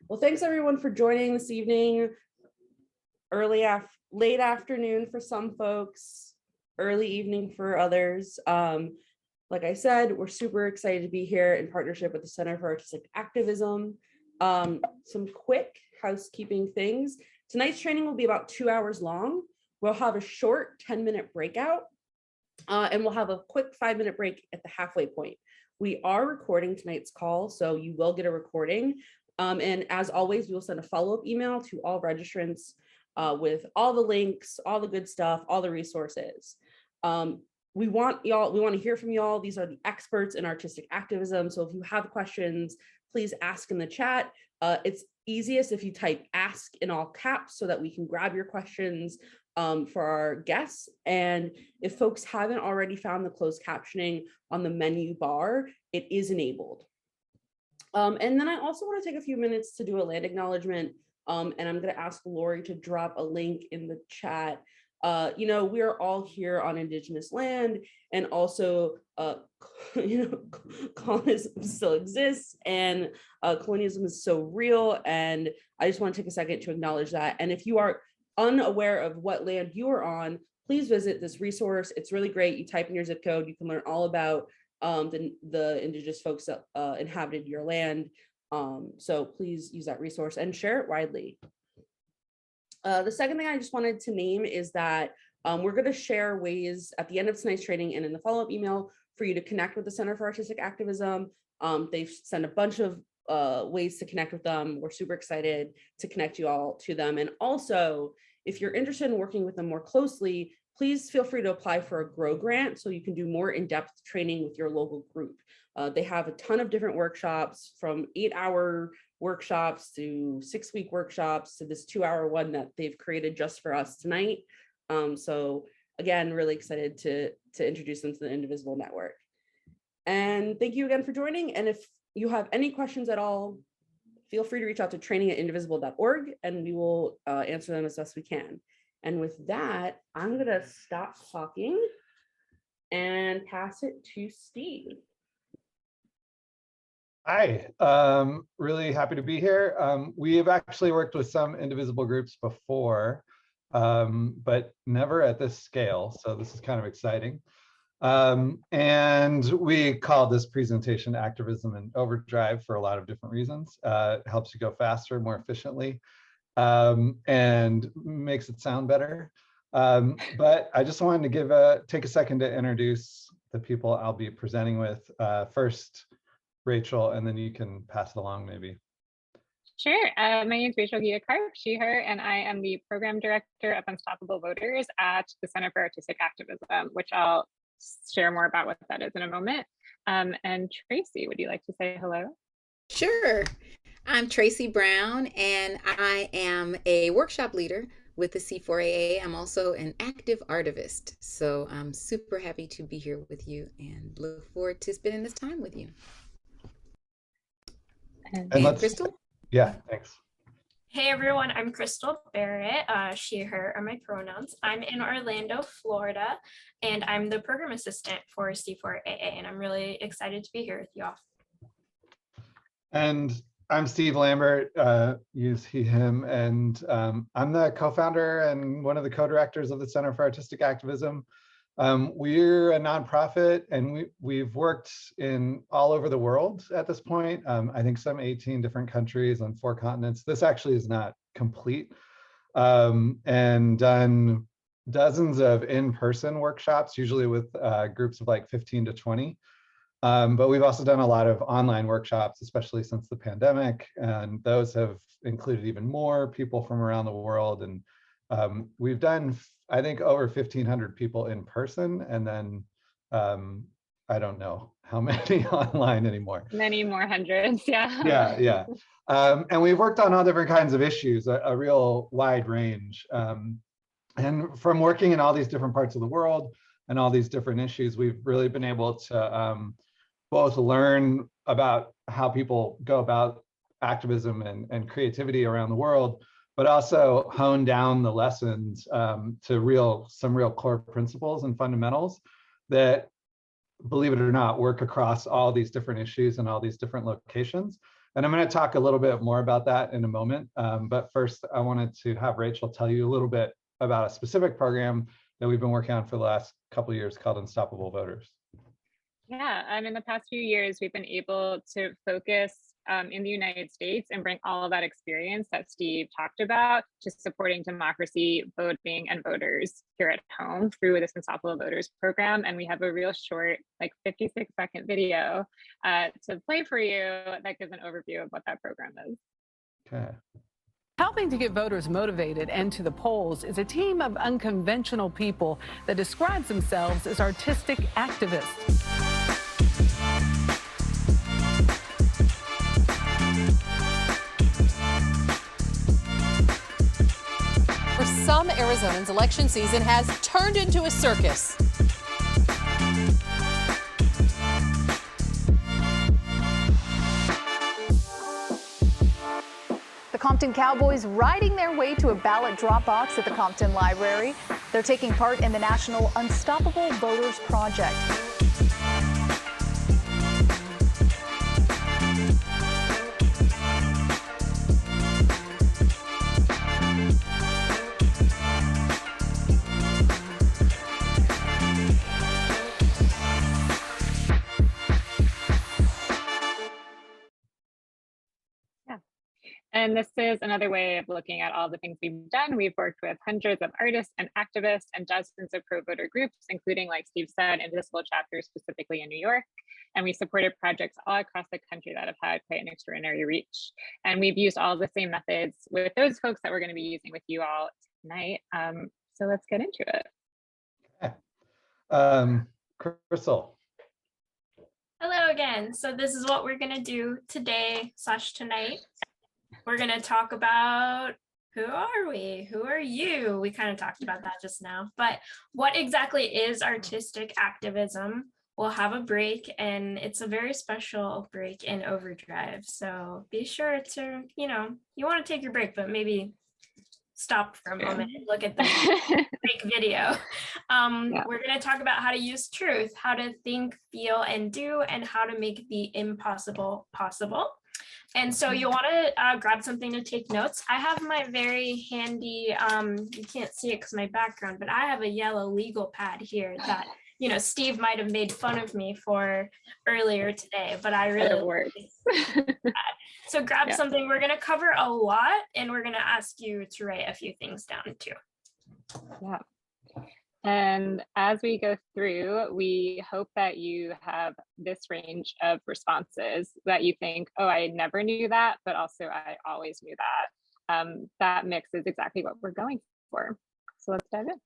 Well, thanks everyone for joining this evening. Late afternoon for some folks, early evening for others. Like I said, we're super excited to be here in partnership with the Center for Artistic Activism. Some quick housekeeping things. Tonight's training will be about 2 hours long. We'll have a short 10-minute breakout, and we'll have a quick 5-minute break at the halfway point. We are recording tonight's call, so you will get a recording. And as always, we will send a follow-up email to all registrants with all the links, all the good stuff, all the resources. We want to hear from y'all. These are the experts in artistic activism. So if you have questions, please ask in the chat. It's easiest if you type ask in all caps so that we can grab your questions for our guests. And if folks haven't already found the closed captioning on the menu bar, it is enabled. And then I also want to take a few minutes to do a land acknowledgement. And I'm going to ask Lori to drop a link in the chat. We are all here on Indigenous land, and also, colonialism still exists, and colonialism is so real. And I just want to take a second to acknowledge that. And if you are unaware of what land you are on, please visit this resource. It's really great. You type in your zip code, you can learn all about the Indigenous folks that inhabited your land. So please use that resource and share it widely. The second thing I just wanted to name is that we're going to share ways at the end of tonight's training and in the follow-up email for you to connect with the Center for Artistic Activism. They've sent a bunch of ways to connect with them. We're super excited to connect you all to them. And also, if you're interested in working with them more closely, please feel free to apply for a GROW grant so you can do more in-depth training with your local group. They have a ton of different workshops, from 8-hour workshops to 6-week workshops to this 2-hour one that they've created just for us tonight. So again, really excited to introduce them to the Indivisible network. And thank you again for joining. And if you have any questions at all, feel free to reach out to training@indivisible.org and we will answer them as best we can. And with that, I'm going to stop talking and pass it to Steve. Hi, really happy to be here. We have actually worked with some Indivisible groups before, but never at this scale. So this is kind of exciting. And we called this presentation Activism in Overdrive for a lot of different reasons. It helps you go faster, more efficiently, and makes it sound better. But I just wanted to take a second to introduce the people I'll be presenting with. First, Rachel, and then you can pass it along maybe. Sure. My name is Rachel Guia-Karp, she, her, and I am the program director of Unstoppable Voters at the Center for Artistic Activism, which I'll share more about what that is in a moment. And Tracy, would you like to say hello? Sure. I'm Tracy Brown, and I am a workshop leader with the C4AA. I'm also an active artivist. So I'm super happy to be here with you and look forward to spending this time with you. And Crystal? Yeah, thanks. Hey everyone, I'm Crystal Barrett. She, her are my pronouns. I'm in Orlando, Florida, and I'm the program assistant for C4AA, and I'm really excited to be here with you all. And I'm Steve Lambert, use he, him, and I'm the co-founder and one of the co-directors of the Center for Artistic Activism. We're a nonprofit, and we've worked in all over the world at this point. I think some 18 different countries on 4 continents. This actually is not complete, and done dozens of in-person workshops, usually with groups of like 15 to 20. But we've also done a lot of online workshops, especially since the pandemic, and those have included even more people from around the world. And we've done, I think, over 1,500 people in person, and then I don't know how many online anymore. Many more hundreds, yeah. Yeah. And we've worked on all different kinds of issues, a real wide range. And from working in all these different parts of the world and all these different issues, we've really been able to both learn about how people go about activism and creativity around the world, but also hone down the lessons to some real core principles and fundamentals that, believe it or not, work across all these different issues and all these different locations. And I'm going to talk a little bit more about that in a moment. But first, I wanted to have Rachel tell you a little bit about a specific program that we've been working on for the last couple of years called Unstoppable Voters. Yeah, in the past few years, we've been able to focus in the United States and bring all of that experience that Steve talked about to supporting democracy, voting, and voters here at home through this Unstoppable Voters program. And we have a real short, like 56-second video to play for you that gives an overview of what that program is. Okay. Helping to get voters motivated and to the polls is a team of unconventional people that describes themselves as artistic activists. For some Arizonans, election season has turned into a circus. The Compton Cowboys riding their way to a ballot drop box at the Compton Library. They're taking part in the National Unstoppable Voters Project. And this is another way of looking at all the things we've done. We've worked with hundreds of artists and activists and dozens of pro-voter groups, including, like Steve said, Indivisible Chapter specifically in New York. And we supported projects all across the country that have had quite an extraordinary reach. And we've used all the same methods with those folks that we're going to be using with you all tonight. So let's get into it. Okay. Crystal. Hello again. So this is what we're going to do today/tonight. We're going to talk about who are we? Who are you? We kind of talked about that just now, but what exactly is artistic activism? We'll have a break, and it's a very special break in Overdrive. So be sure to, you want to take your break, but maybe stop for a moment and look at the break video. We're going to talk about how to use truth, how to think, feel, and do, and how to make the impossible possible. And so you'll want to grab something to take notes. I have my very handy, you can't see it because my background, but I have a yellow legal pad here that, Steve might have made fun of me for earlier today, but I really like it. So grab something. We're going to cover a lot, and we're going to ask you to write a few things down too. Yeah. And as we go through, we hope that you have this range of responses that you think, oh, I never knew that, but also I always knew that. That mix is exactly what we're going for. So let's dive in.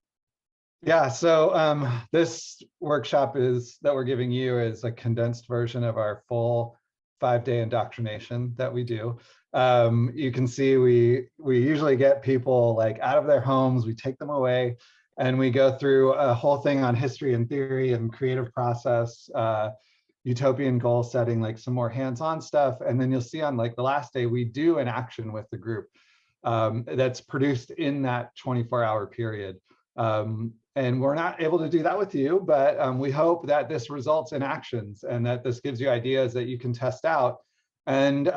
Yeah, so this workshop that we're giving you is a condensed version of our full 5-day indoctrination that we do. You can see we usually get people like out of their homes, we take them away, and we go through a whole thing on history and theory and creative process, utopian goal setting, like some more hands-on stuff. And then you'll see on like the last day, we do an action with the group that's produced in that 24-hour period. And we're not able to do that with you, but we hope that this results in actions and that this gives you ideas that you can test out. And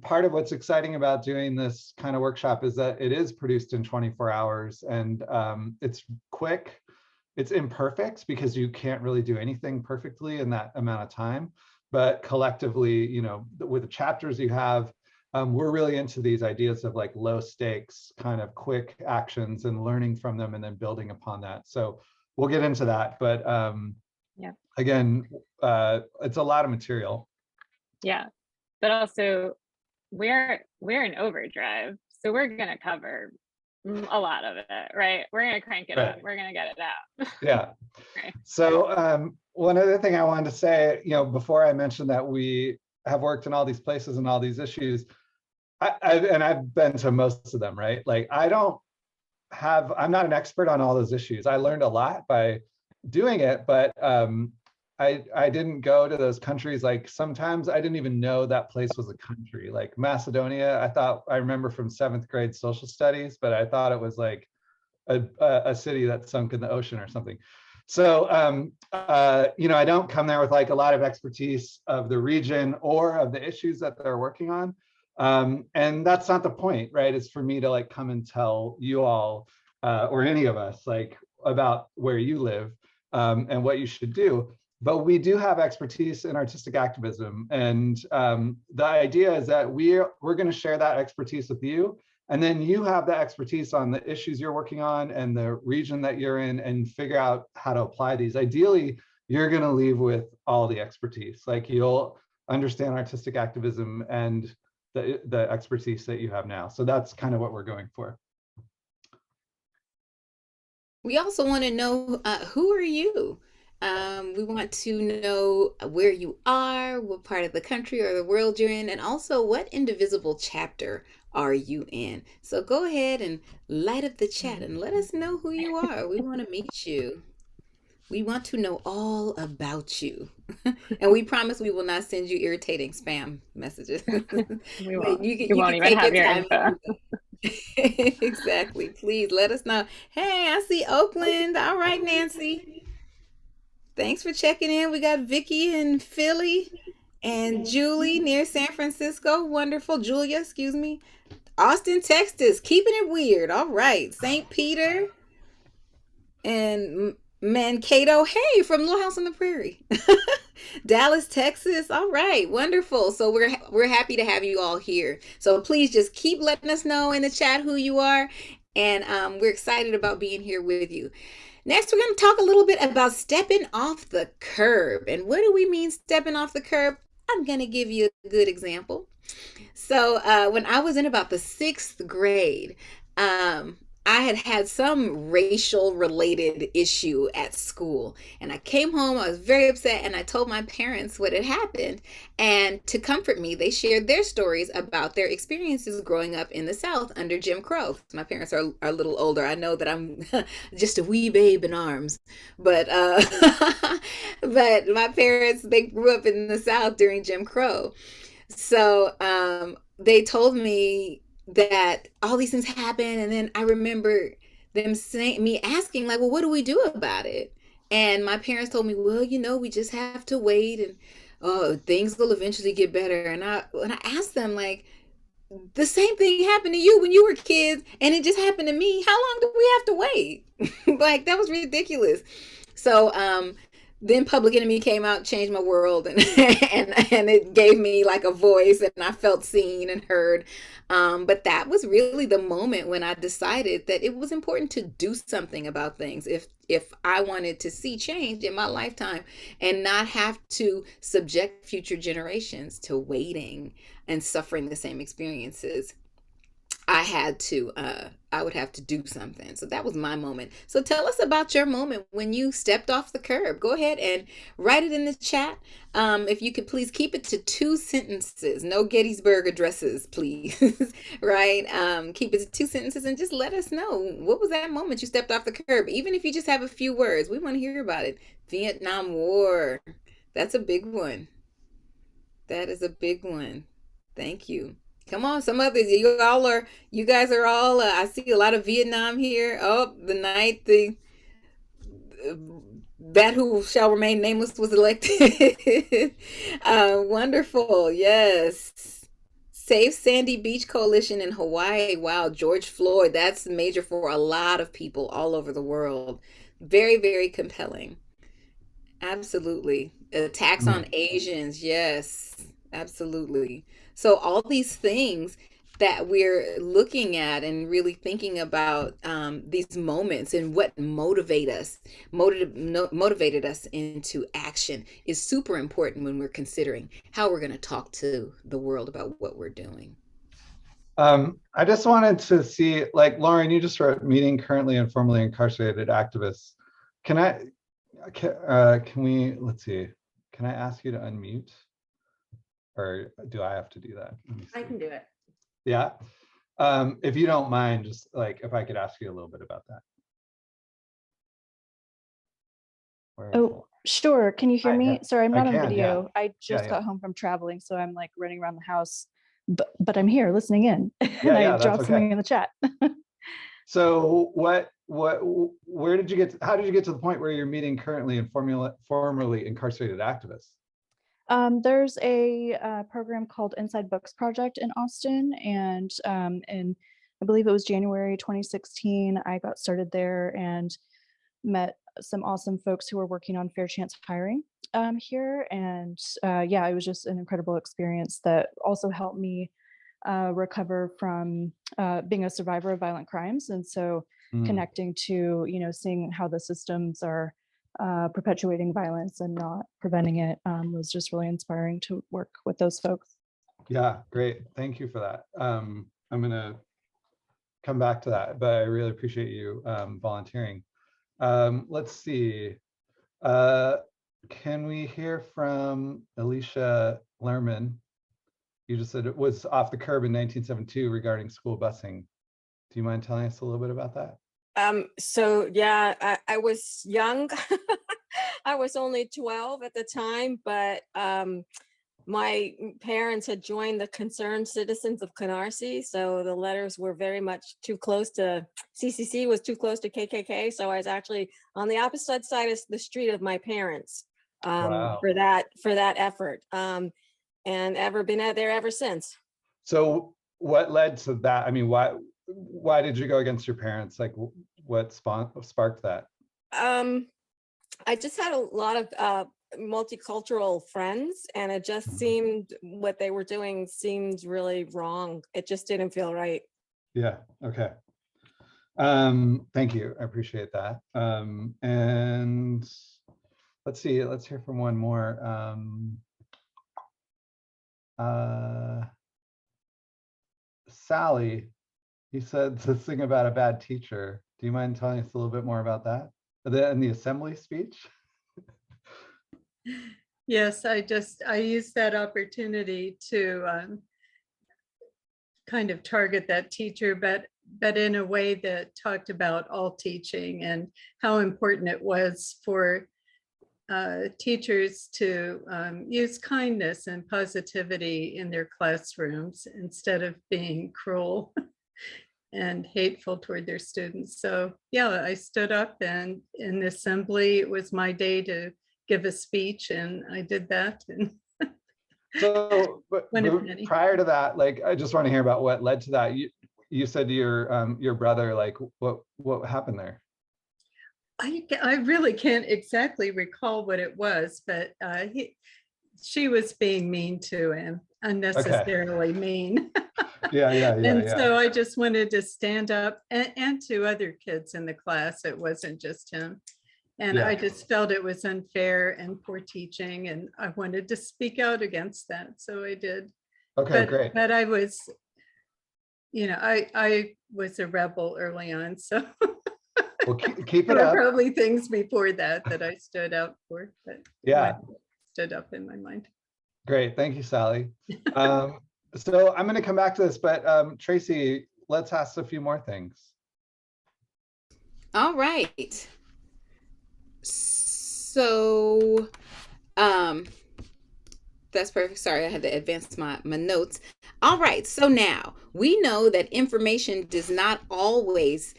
part of what's exciting about doing this kind of workshop is that it is produced in 24 hours, and it's quick, it's imperfect because you can't really do anything perfectly in that amount of time. But collectively, with the chapters you have, we're really into these ideas of like low stakes, kind of quick actions and learning from them and then building upon that. So we'll get into that. But again, it's a lot of material. Yeah. But also, we're in Overdrive, so we're gonna cover a lot of it, right? We're gonna crank it up. We're gonna get it out. Yeah. Right. So one other thing I wanted to say, before I mentioned that we have worked in all these places and all these issues, I've been to most of them, right? Like I'm not an expert on all those issues. I learned a lot by doing it, but I didn't go to those countries. Like sometimes I didn't even know that place was a country. Like Macedonia, I remember from 7th grade social studies, but I thought it was like a city that sunk in the ocean or something. So, I don't come there with like a lot of expertise of the region or of the issues that they're working on. And that's not the point, right? It's for me to like come and tell you all or any of us like about where you live and what you should do. But we do have expertise in artistic activism. And the idea is that we're going to share that expertise with you. And then you have the expertise on the issues you're working on and the region that you're in and figure out how to apply these. Ideally, you're going to leave with all the expertise. Like you'll understand artistic activism and the expertise that you have now. So that's kind of what we're going for. We also want to know who are you? We want to know where you are, what part of the country or the world you're in, and also what Indivisible chapter are you in? So go ahead and light up the chat and let us know who you are. We want to meet you. We want to know all about you. And we promise we will not send you irritating spam messages. We won't. You won't can even take have your your time. info. Exactly. Please let us know. Hey, I see Oakland. All right, Nancy. Thanks for checking in. We got Vicky in Philly and Julie near San Francisco. Wonderful. Julia, excuse me. Austin, Texas. Keeping it weird. All right. St. Peter and Mankato. Hey, from Little House on the Prairie. Dallas, Texas. All right. Wonderful. So we're happy to have you all here. So please just keep letting us know in the chat who you are. And we're excited about being here with you. Next, we're going to talk a little bit about stepping off the curb. And what do we mean stepping off the curb? I'm going to give you a good example. So when I was in about the 6th grade, I had some racial related issue at school, and I came home, I was very upset, and I told my parents what had happened. And to comfort me, they shared their stories about their experiences growing up in the South under Jim Crow. My parents are a little older. I know that I'm just a wee babe in arms, but but my parents, they grew up in the South during Jim Crow. So they told me that all these things happen, and then I remember them saying, me asking like, well, what do we do about it? And my parents told me, well, we just have to wait, and things will eventually get better. And when I asked them, like, the same thing happened to you when you were kids, and it just happened to me, how long do we have to wait? Like, that was ridiculous. So then Public Enemy came out, changed my world, and it gave me like a voice, and I felt seen and heard. But that was really the moment when I decided that it was important to do something about things if I wanted to see change in my lifetime and not have to subject future generations to waiting and suffering the same experiences. I would have to do something. So that was my moment. So tell us about your moment when you stepped off the curb. Go ahead and write it in the chat. If you could please keep it to 2 sentences. No Gettysburg addresses, please. Right? Keep it to 2 sentences and just let us know. What was that moment you stepped off the curb? Even if you just have a few words, we want to hear about it. Vietnam War. That's a big one. That is a big one. Thank you. Come on, some others. You guys are all, I see a lot of Vietnam here. Oh, the night that who shall remain nameless was elected. Wonderful, yes. Save Sandy Beach Coalition in Hawaii. Wow, George Floyd, that's major for a lot of people all over the world. Very, very compelling. Absolutely. Attacks on Asians, yes, absolutely. So all these things that we're looking at and really thinking about these moments and what motivated us into action is super important when we're considering how we're going to talk to the world about what we're doing. I just wanted to see, like, Lauren, you just wrote meeting currently and formerly incarcerated activists. Can we, let's see, can I ask you to unmute? Or do I have to do that? I can do it. Yeah. If you don't mind, just like if I could ask you a little bit about that. Oh, sure. Can you hear me? Sorry, I'm not on video. Yeah. I just got home from traveling, so I'm like running around the house, but I'm here listening in. And I dropped something in the chat. So what where did you get, how did you get to the point where you're meeting currently and formerly incarcerated activists? There's a program called Inside Books Project in Austin, and I believe it was January 2016, I got started there and met some awesome folks who were working on fair chance hiring here. And yeah, it was just an incredible experience that also helped me recover from being a survivor of violent crimes. And so connecting to, seeing how the systems are perpetuating violence and not preventing it was just really inspiring to work with those folks. Yeah, great. Thank you for that. I'm gonna come back to that, but I really appreciate you volunteering. Let's see. Can we hear from Alicia Lerman? You just said it was off the curb in 1972 regarding school busing. Do you mind telling us a little bit about that? So yeah, I was young. I was only 12 at the time, but my parents had joined the Concerned Citizens of Canarsie, so the letters were very much too close to, CCC was too close to KKK, so I was actually on the opposite side of the street of my parents for that effort, and ever been out there ever since. So what led to that? I mean, why did you go against your parents? Like, what sparked that? I just had a lot of multicultural friends, and it just seemed what they were doing seemed really wrong. It just didn't feel right. Yeah. Okay. Thank you. I appreciate that. And let's see. Let's hear from one more. Sally, you said this thing about a bad teacher. Do you mind telling us a little bit more about that? In the assembly speech? Yes, I used that opportunity to kind of target that teacher, but in a way that talked about all teaching and how important it was for teachers to use kindness and positivity in their classrooms instead of being cruel and hateful toward their students. So yeah, I stood up, and in the assembly, it was my day to give a speech, and I did that. And so, but prior to that, like, I just want to hear about what led to that. You said to your brother, like, what happened there? I really can't exactly recall what it was, but she was being mean to him, unnecessarily mean. Yeah. And so I just wanted to stand up, and to other kids in the class. It wasn't just him. And I just felt it was unfair and poor teaching, and I wanted to speak out against that. So I did. Okay, great. But I was, I was a rebel early on. So well, keep it there up. were probably things before that I stood out for, but yeah, stood up in my mind. Great, thank you, Sally. So I'm going to come back to this, but Tracy, let's ask a few more things. All right. So, that's perfect. Sorry, I had to advance my notes. All right. So now we know that information does not always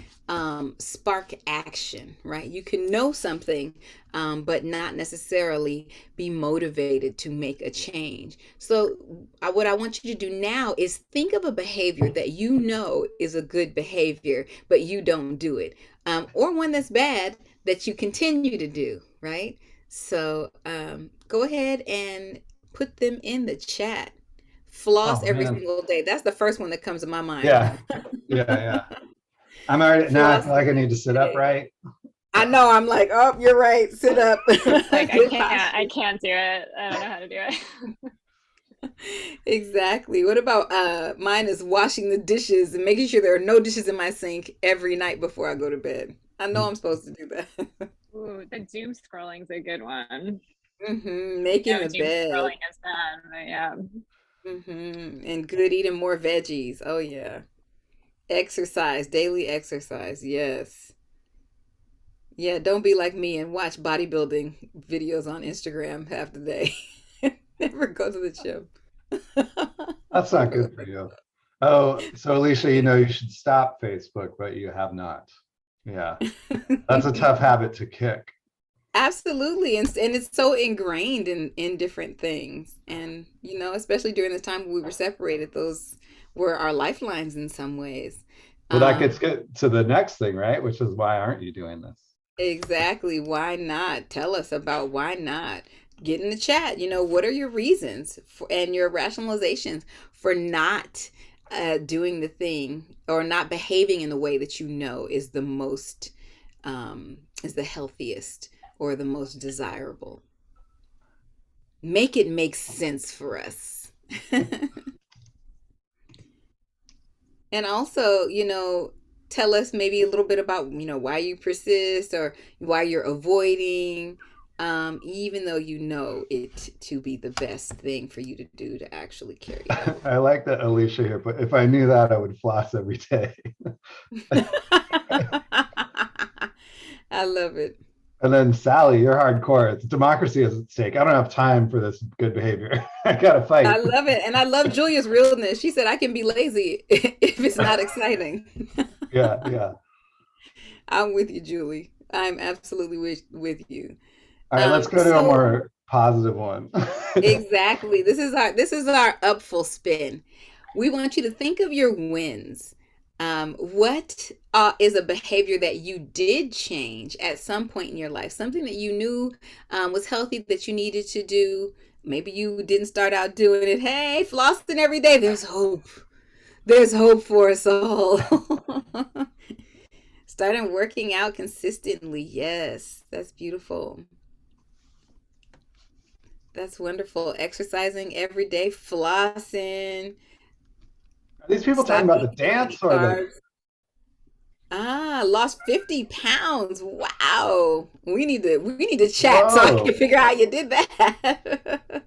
spark action, right? You can know something, but not necessarily be motivated to make a change. So what I want you to do now is think of a behavior that you know is a good behavior, but you don't do it, or one that's bad that you continue to do, right? So go ahead and put them in the chat. Floss every single day. That's the first one that comes to my mind. Yeah. I'm already now. I feel like I need to sit upright. I know. I'm like, oh, you're right. Sit up. Like I can't do it. I don't know how to do it. Exactly. What about mine is washing the dishes and making sure there are no dishes in my sink every night before I go to bed. I know I'm supposed to do that. Ooh, the doom scrolling's a good one. Making the bed. Scrolling is bad, but yeah. And good eating more veggies. Oh yeah. Exercise, daily exercise. Yes. Yeah, don't be like me and watch bodybuilding videos on Instagram half the day. Never go to the gym. That's not good for you. Oh, so Alicia, you should stop Facebook, but you have not. Yeah, that's a tough habit to kick. Absolutely. And it's so ingrained in different things. And, especially during the time we were separated, those were our lifelines in some ways. Well, that gets good to the next thing, right? Which is, why aren't you doing this? Exactly. Why not? Tell us about why not. Get in the chat. What are your reasons and your rationalizations for not doing the thing or not behaving in the way that is the most, is the healthiest or the most desirable. Make it make sense for us. And also, tell us maybe a little bit about, why you persist or why you're avoiding, even though you know it to be the best thing for you to do to actually carry out. I like that Alicia here, but if I knew that, I would floss every day. I love it. And then Sally, you're hardcore. It's democracy is at stake. I don't have time for this good behavior. I gotta fight. I love it. And I love Julia's realness. She said, I can be lazy if it's not exciting. Yeah. I'm with you, Julie. I'm absolutely with you. All right, let's go to a more positive one. Exactly. This is our up full spin. We want you to think of your wins. What is a behavior that you did change at some point in your life? Something that you knew was healthy that you needed to do. Maybe you didn't start out doing it. Hey, flossing every day. There's hope. There's hope for us all. Starting working out consistently. Yes, that's beautiful. That's wonderful. Exercising every day, flossing. Are these people talking about the dance or the... Lost 50 pounds. Wow. We need to chat so I can figure out how you did that.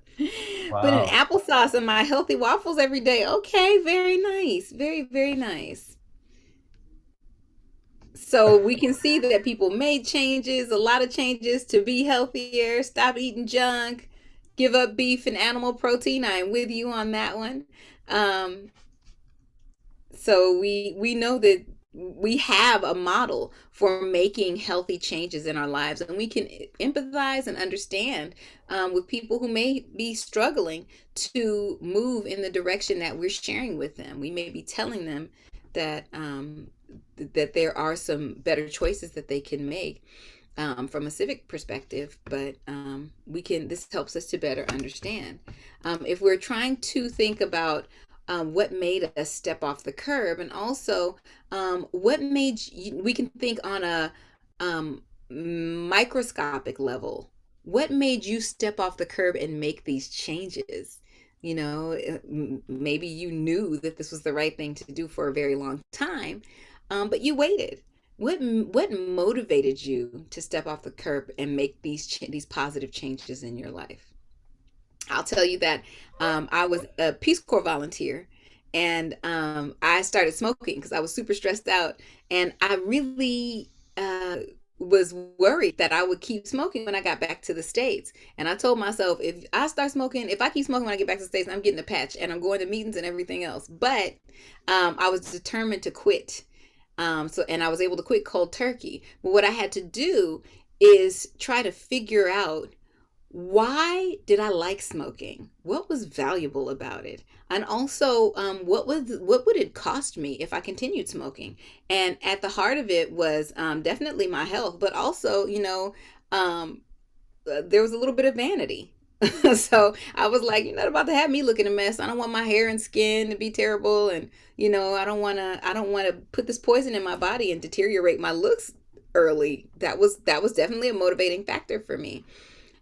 Wow. Putting applesauce in my healthy waffles every day. Okay, very nice. Very, very nice. So we can see that people made changes, a lot of changes to be healthier, stop eating junk, give up beef and animal protein. I'm with you on that one. So we know that we have a model for making healthy changes in our lives, and we can empathize and understand with people who may be struggling to move in the direction that we're sharing with them. We may be telling them that that there are some better choices that they can make from a civic perspective, but this helps us to better understand. If we're trying to think about what made us step off the curb, and also what made you, we can think on a microscopic level. What made you step off the curb and make these changes? Maybe you knew that this was the right thing to do for a very long time, but you waited. What motivated you to step off the curb and make these positive changes in your life? I'll tell you that I was a Peace Corps volunteer, and I started smoking because I was super stressed out, and I really was worried that I would keep smoking when I got back to the States. And I told myself, if I keep smoking when I get back to the States, I'm getting a patch and I'm going to meetings and everything else. But I was determined to quit. And I was able to quit cold turkey. But what I had to do is try to figure out, why did I like smoking? What was valuable about it? And also, what would it cost me if I continued smoking? And at the heart of it was definitely my health, but also, there was a little bit of vanity. So I was like, you're not about to have me looking a mess. I don't want my hair and skin to be terrible, and I don't want to put this poison in my body and deteriorate my looks early. That was definitely a motivating factor for me.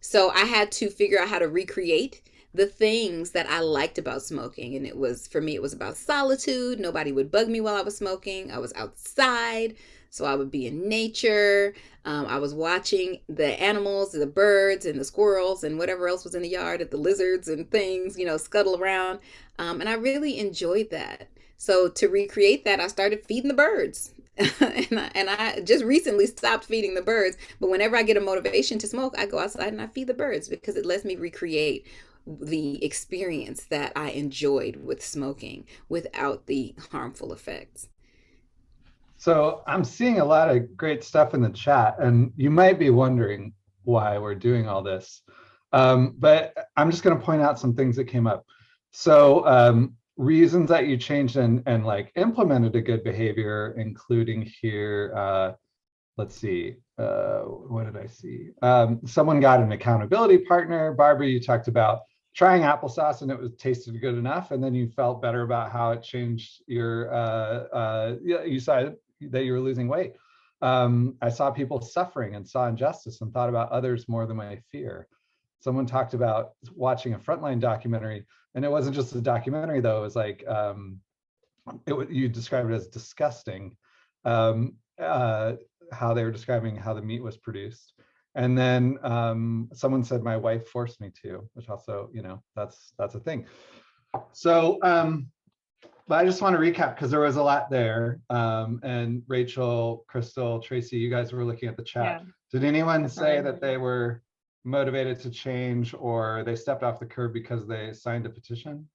So I had to figure out how to recreate the things that I liked about smoking. And for me, it was about solitude. Nobody would bug me while I was smoking. I was outside, so I would be in nature. I was watching the animals, the birds and the squirrels and whatever else was in the yard, the lizards and things, scuttle around. And I really enjoyed that. So to recreate that, I started feeding the birds. and I just recently stopped feeding the birds, but whenever I get a motivation to smoke, I go outside and I feed the birds, because it lets me recreate the experience that I enjoyed with smoking without the harmful effects. So I'm seeing a lot of great stuff in the chat, and you might be wondering why we're doing all this. But I'm just going to point out some things that came up. So reasons that you changed and like implemented a good behavior, including here, let's see, what did I see? Someone got an accountability partner. Barbara, you talked about trying applesauce and it was tasted good enough, and then you felt better about how it changed your, you saw that you were losing weight. I saw people suffering and saw injustice and thought about others more than my fear. Someone talked about watching a Frontline documentary, and it wasn't just a documentary though, it was like, you described it as disgusting, how they were describing how the meat was produced. And then someone said, my wife forced me to, which also, you know, that's a thing. So, but I just want to recap because there was a lot there. And Rachel, Crystal, Tracy, you guys were looking at the chat. Yeah. Did anyone say that they were motivated to change or they stepped off the curb because they signed a petition?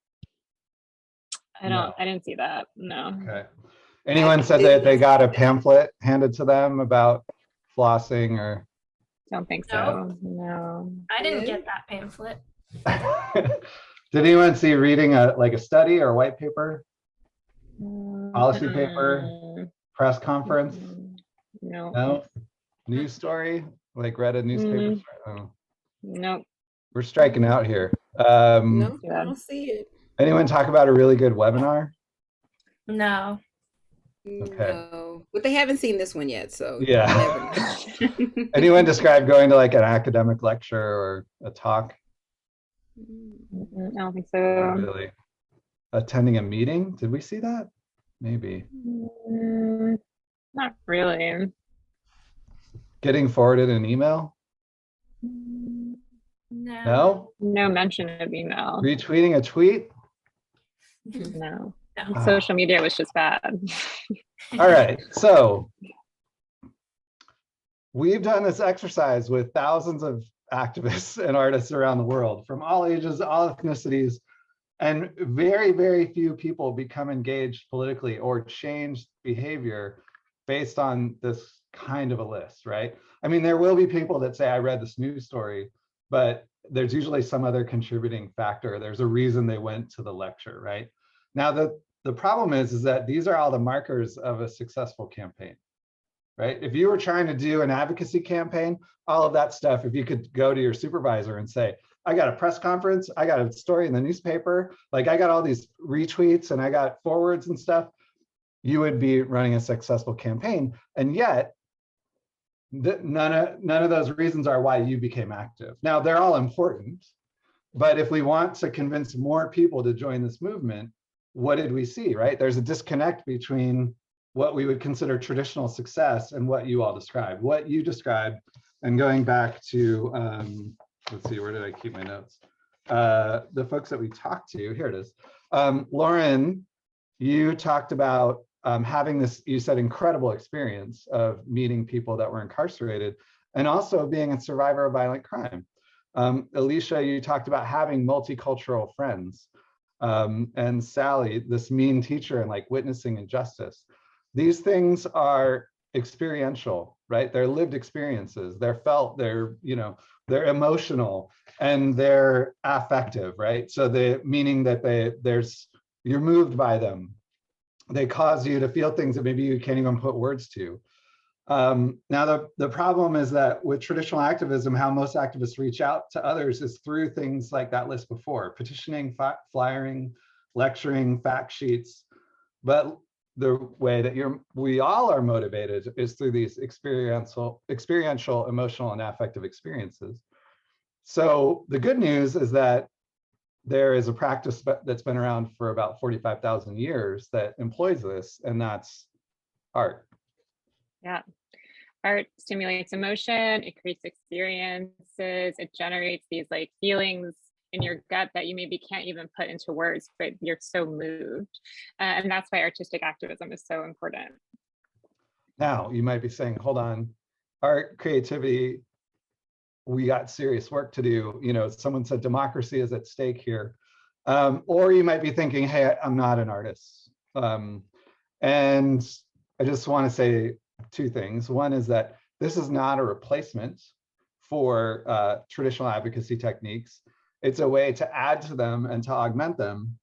I didn't see that, no. Okay. Anyone said that they got a pamphlet handed to them about flossing or? Don't think so, no. I didn't get that pamphlet. Did anyone see reading like a study or a white paper? Policy paper? Press conference? No. No? News story? Like read a newspaper? Oh. Nope. We're striking out here. No, I don't see it. Anyone talk about a really good webinar? No. Okay. No, but they haven't seen this one yet, so yeah. Anyone describe going to like an academic lecture or a talk? I don't think so. Not really. Attending a meeting? Did we see that? Maybe. Not really. Getting forwarded an email? No. No mention of email. Retweeting a tweet? No. Social media was just bad. All right, so we've done this exercise with thousands of activists and artists around the world from all ages, all ethnicities, and very, very few people become engaged politically or change behavior based on this kind of a list, right? I mean, there will be people that say, I read this news story, but there's usually some other contributing factor. There's a reason they went to the lecture, right? Now, the problem is that these are all the markers of a successful campaign, right? If you were trying to do an advocacy campaign, all of that stuff, if you could go to your supervisor and say, I got a press conference, I got a story in the newspaper, like I got all these retweets and I got forwards and stuff, you would be running a successful campaign. And yet, none of those reasons are why you became active. Now, they're all important, but if we want to convince more people to join this movement, what did we see, right? There's a disconnect between what we would consider traditional success and what you all described. What you described, and going back to, let's see, where did I keep my notes? The folks that we talked to, here it is. Lauren, you talked about having this, you said, incredible experience of meeting people that were incarcerated and also being a survivor of violent crime. Alicia, you talked about having multicultural friends. And Sally, this mean teacher and like witnessing injustice. These things are experiential, right? They're lived experiences. They're felt, they're, you know, they're emotional and they're affective, right? So meaning that you're moved by them. They cause you to feel things that maybe you can't even put words to. Now, the problem is that with traditional activism, how most activists reach out to others is through things like that list before, petitioning, flyering, lecturing, fact sheets. But the way that we all are motivated is through these experiential, emotional, and affective experiences. So the good news is that there is a practice that's been around for about 45,000 years that employs this, and that's art. Yeah. Art stimulates emotion, it creates experiences, it generates these like feelings in your gut that you maybe can't even put into words, but you're so moved. And that's why artistic activism is so important. Now, you might be saying, hold on, art, creativity, we got serious work to do. You know, someone said democracy is at stake here. Or you might be thinking, hey, I'm not an artist. And I just want to say two things. One is that this is not a replacement for traditional advocacy techniques. It's a way to add to them and to augment them.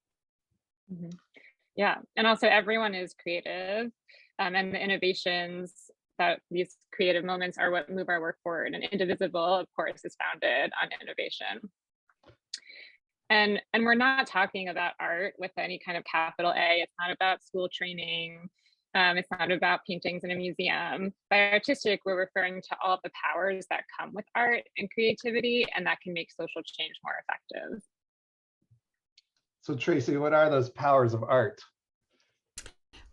Yeah, and also everyone is creative, and the innovations that these creative moments are what move our work forward. And Indivisible, of course, is founded on innovation. And we're not talking about art with any kind of capital A. It's not about school training. It's not about paintings in a museum. By artistic, we're referring to all of the powers that come with art and creativity, and that can make social change more effective. So Tracy, what are those powers of art?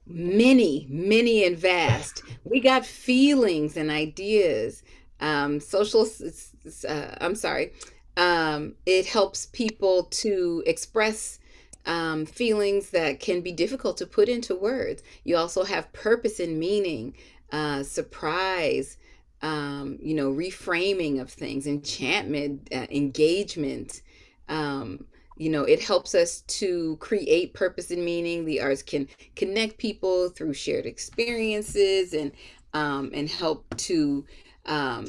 Many, many and vast. We got feelings and ideas. It helps people to express feelings that can be difficult to put into words. You also have purpose and meaning, surprise, reframing of things, enchantment, engagement. It helps us to create purpose and meaning. The arts can connect people through shared experiences and help to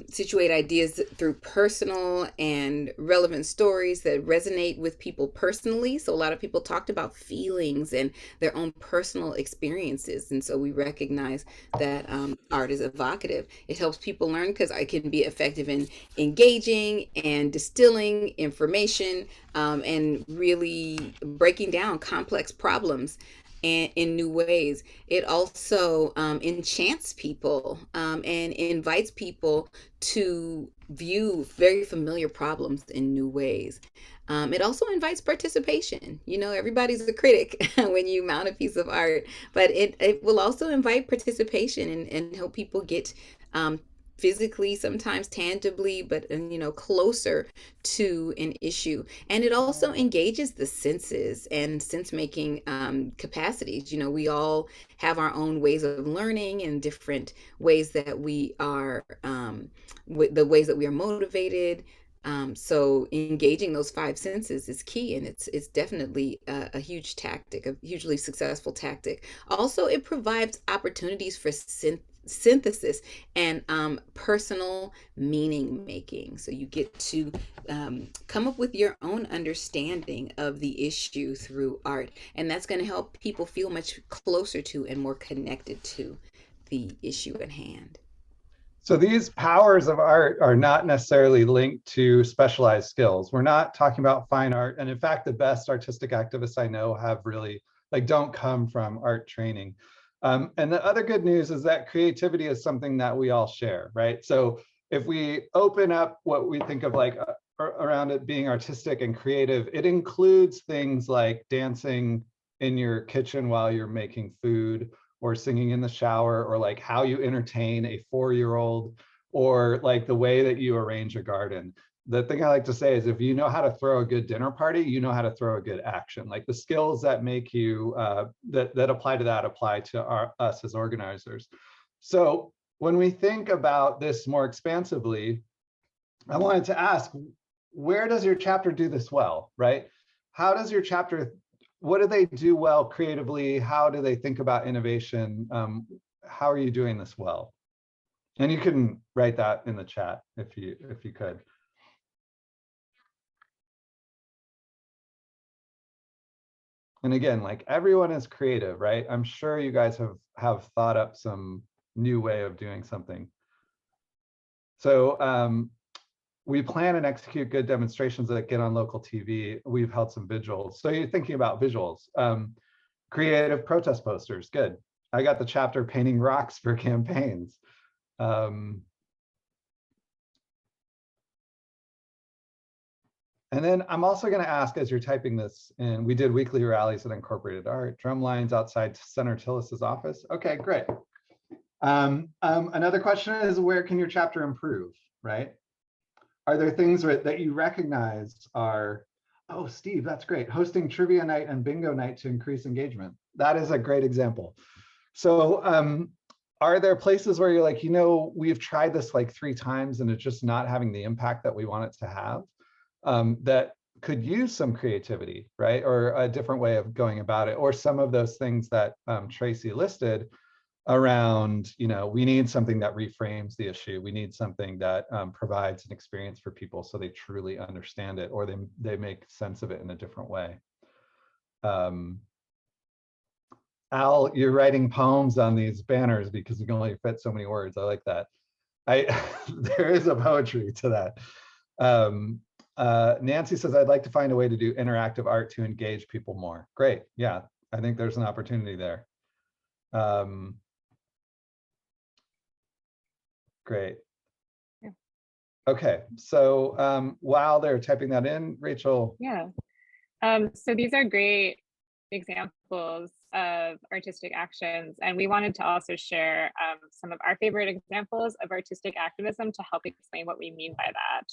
situate ideas through personal and relevant stories that resonate with people personally. So a lot of people talked about feelings and their own personal experiences. And so we recognize that art is evocative. It helps people learn because it can be effective in engaging and distilling information and really breaking down complex problems and in new ways. It also enchants people and invites people to view very familiar problems in new ways. It also invites participation. Everybody's a critic when you mount a piece of art, but it will also invite participation and help people get physically, sometimes tangibly, but closer to an issue. And it also engages the senses and sense-making capacities. We all have our own ways of learning and different ways that we are, the ways that we are motivated. So engaging those five senses is key, and it's definitely a huge tactic, a hugely successful tactic. Also, it provides opportunities for synthesis and personal meaning making. So you get to come up with your own understanding of the issue through art, and that's going to help people feel much closer to and more connected to the issue at hand. So these powers of art are not necessarily linked to specialized skills. We're not talking about fine art. And in fact, the best artistic activists I know have really don't come from art training. And the other good news is that creativity is something that we all share, right? So if we open up what we think of around it being artistic and creative, it includes things like dancing in your kitchen while you're making food, or singing in the shower, or how you entertain a 4-year-old, or the way that you arrange a garden. The thing I like to say is if you know how to throw a good dinner party, you know how to throw a good action. The skills that make you, that apply to that apply to us as organizers. So when we think about this more expansively, I wanted to ask, where does your chapter do this well, right? How does your chapter, what do they do well creatively? How do they think about innovation? How are you doing this well? And you can write that in the chat if you could. And again, everyone is creative, right? I'm sure you guys have thought up some new way of doing something. So we plan and execute good demonstrations that get on local TV. We've held some visuals. So you're thinking about visuals. Creative protest posters, good. I got the chapter painting rocks for campaigns. And then I'm also going to ask, as you're typing this, and we did weekly rallies that incorporated art, drum lines outside Senator Tillis's office. Okay, great. Another question is, where can your chapter improve, right? Are there things that you recognized are, oh, Steve, that's great. Hosting trivia night and bingo night to increase engagement. That is a great example. So are there places where you're we've tried this 3 times and it's just not having the impact that we want it to have? That could use some creativity, right? Or a different way of going about it, or some of those things that Tracy listed around, we need something that reframes the issue. We need something that provides an experience for people so they truly understand it, or they make sense of it in a different way. Al, you're writing poems on these banners because you can only fit so many words. I like that. There is a poetry to that. Nancy says, I'd like to find a way to do interactive art to engage people more. Great. Yeah, I think there's an opportunity there. Great. Yeah. Okay, so while they're typing that in, Rachel. Yeah. So these are great examples of artistic actions, and we wanted to also share some of our favorite examples of artistic activism to help explain what we mean by that.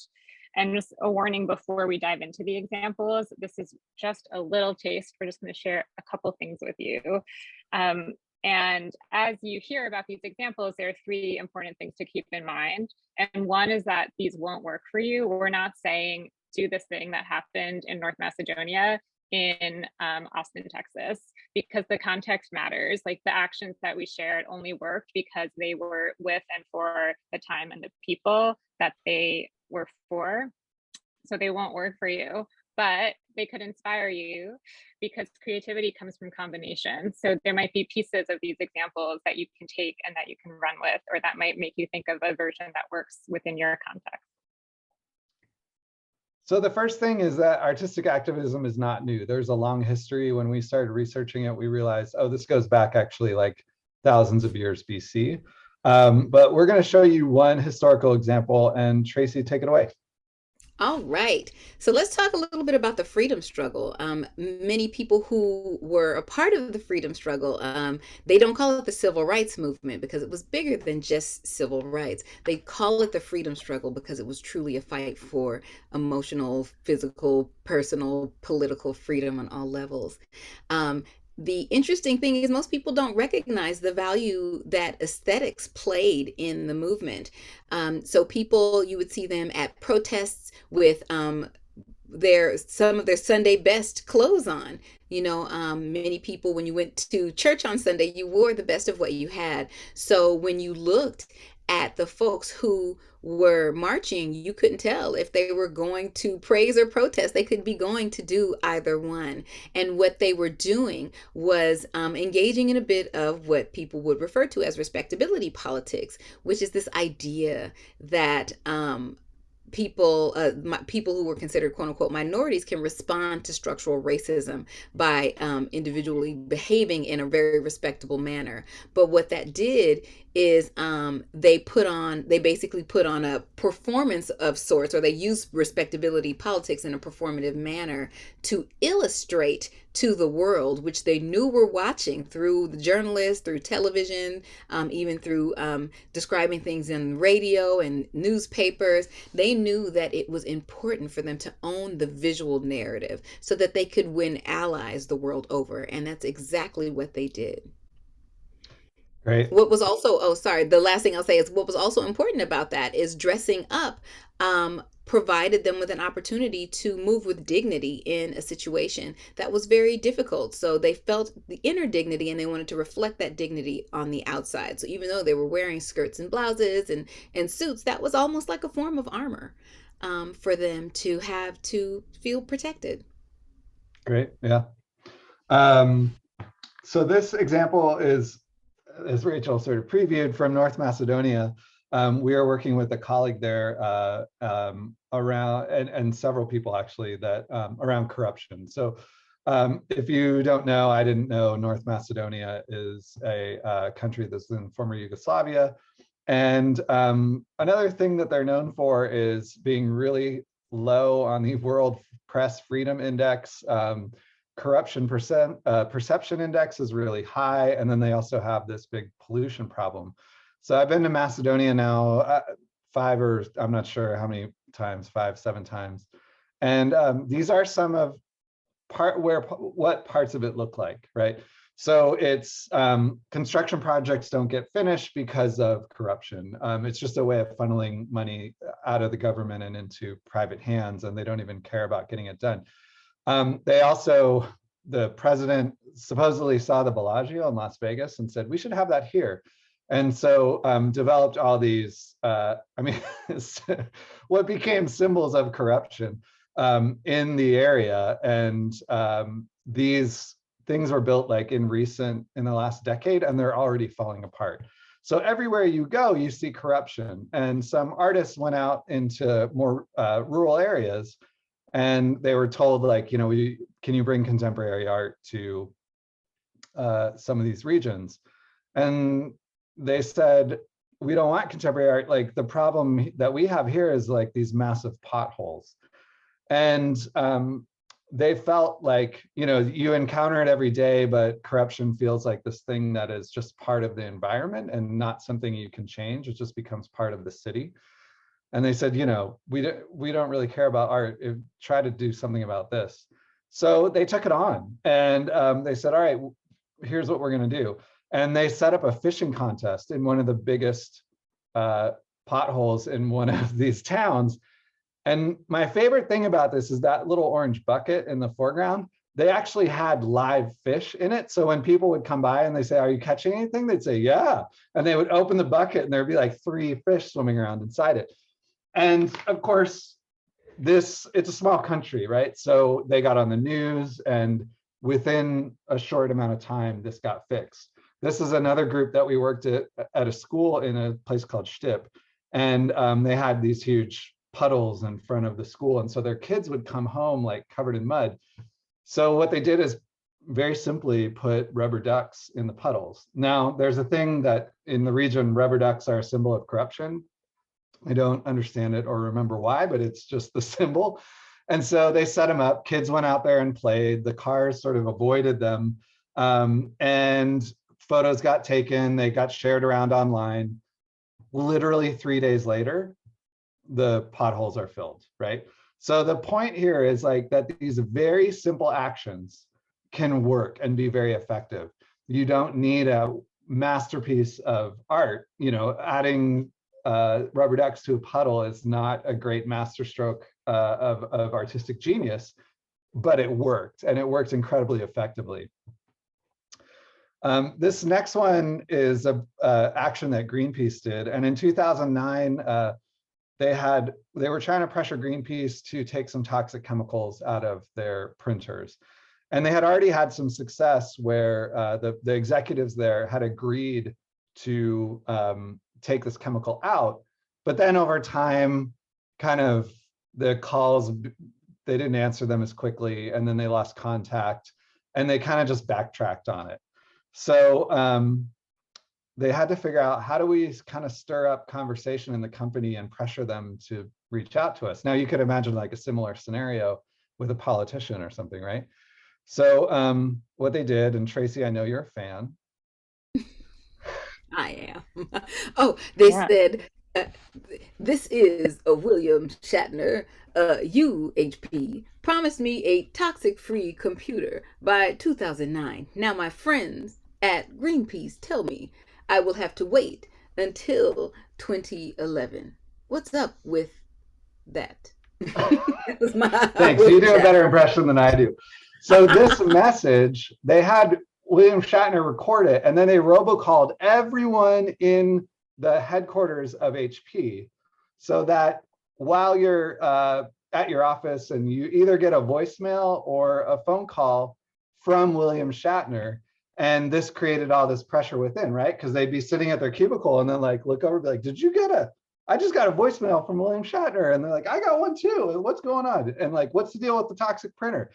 And just a warning before we dive into the examples, this is just a little taste. We're just going to share a couple things with you. And as you hear about these examples, there are three important things to keep in mind. And one is that these won't work for you. We're not saying do this thing that happened in North Macedonia in Austin, Texas, because the context matters. Like the actions that we shared only worked because they were with and for the time and the people that they were for. So they won't work for you, but they could inspire you because creativity comes from combination. So there might be pieces of these examples that you can take and that you can run with, or that might make you think of a version that works within your context. So the first thing is that artistic activism is not new. There's a long history. When we started researching it, we realized, oh, this goes back actually like thousands of years BC. But we're going to show you one historical example, and Tracy, take it away. All right. So let's talk a little bit about the freedom struggle. Many people who were a part of the freedom struggle, they don't call it the civil rights movement because it was bigger than just civil rights. They call it the freedom struggle because it was truly a fight for emotional, physical, personal, political freedom on all levels. The interesting thing is most people don't recognize the value that aesthetics played in the movement. So people, you would see them at protests with some of their Sunday best clothes on. Many people, when you went to church on Sunday, you wore the best of what you had. So when you looked at the folks who were marching, you couldn't tell if they were going to praise or protest. They could be going to do either one. And what they were doing was engaging in a bit of what people would refer to as respectability politics, which is this idea that people who were considered quote unquote minorities can respond to structural racism by individually behaving in a very respectable manner. But what that did is they basically put on a performance of sorts, or they used respectability politics in a performative manner to illustrate to the world, which they knew were watching through the journalists, through television, even through describing things in radio and newspapers. They knew that it was important for them to own the visual narrative so that they could win allies the world over. And that's exactly what they did. Right. What was also, the last thing I'll say is what was also important about that is dressing up provided them with an opportunity to move with dignity in a situation that was very difficult. So they felt the inner dignity and they wanted to reflect that dignity on the outside. So even though they were wearing skirts and blouses and suits, that was almost like a form of armor for them to have to feel protected. Great. Yeah. So this example is, as Rachel sort of previewed, from North Macedonia. We are working with a colleague there around, and several people actually, that around corruption. So if you don't know, I didn't know, North Macedonia is a country that's in former Yugoslavia. And another thing that they're known for is being really low on the World Press Freedom Index. Corruption perception index is really high, and then they also have this big pollution problem. So I've been to Macedonia now 5 or I'm not sure how many times, 5, 7 times, and these are some of what parts of it look like, right? So it's construction projects don't get finished because of corruption. It's just a way of funneling money out of the government and into private hands, and they don't even care about getting it done. They also the president supposedly saw the Bellagio in Las Vegas and said, we should have that here. And so developed all these, I mean, what became symbols of corruption in the area. And these things were built like in the last decade, and they're already falling apart. So everywhere you go, you see corruption. And some artists went out into more rural areas, and they were told, like, you know, can you bring contemporary art to some of these regions? And they said, we don't want contemporary art. Like, the problem that we have here is like these massive potholes. And they felt like, you know, you encounter it every day, but corruption feels like this thing that is just part of the environment and not something you can change. It just becomes part of the city. And they said, you know, we don't really care about art. Try to do something about this. So they took it on, and they said, all right, here's what we're going to do. And they set up a fishing contest in one of the biggest potholes in one of these towns. And my favorite thing about this is that little orange bucket in the foreground, they actually had live fish in it. So when people would come by and they say, are you catching anything? They'd say, yeah. And they would open the bucket and there'd be like 3 fish swimming around inside it. And of course, it's a small country, right? So they got on the news, and within a short amount of time, this got fixed. This is another group that we worked at a school in a place called Stip. And they had these huge puddles in front of the school. And so their kids would come home like covered in mud. So what they did is very simply put rubber ducks in the puddles. Now, there's a thing that in the region, rubber ducks are a symbol of corruption. I don't understand it or remember why, but it's just the symbol. And so they set them up. Kids went out there and played. The cars sort of avoided them. And photos got taken. They got shared around online. Literally 3 days later, the potholes are filled, right? So the point here is like that these very simple actions can work and be very effective. You don't need a masterpiece of art. You know, adding rubber ducks to a puddle is not a great masterstroke of artistic genius, but it worked, and it worked incredibly effectively. This next one is a action that Greenpeace did, and in 2009, they were trying to pressure Greenpeace to take some toxic chemicals out of their printers. And they had already had some success where the executives there had agreed to take this chemical out. But then over time, kind of the calls, they didn't answer them as quickly, and then they lost contact, and they kind of just backtracked on it. So they had to figure out, how do we kind of stir up conversation in the company and pressure them to reach out to us? Now, you could imagine like a similar scenario with a politician or something, right? So what they did, and Tracy, I know you're a fan. I am. Oh, they said, this is a William Shatner, UHP, promised me a toxic-free computer by 2009. Now my friends at Greenpeace tell me I will have to wait until 2011. What's up with that? Thanks. You do a better impression than I do. So this message, they had William Shatner record it, and then they robocalled everyone in the headquarters of HP, so that while you're at your office and you either get a voicemail or a phone call from William Shatner. And this created all this pressure within, right? Because they'd be sitting at their cubicle and then like look over, be like, did you get I just got a voicemail from William Shatner. And they're like, I got one too. What's going on? And like, what's the deal with the toxic printer?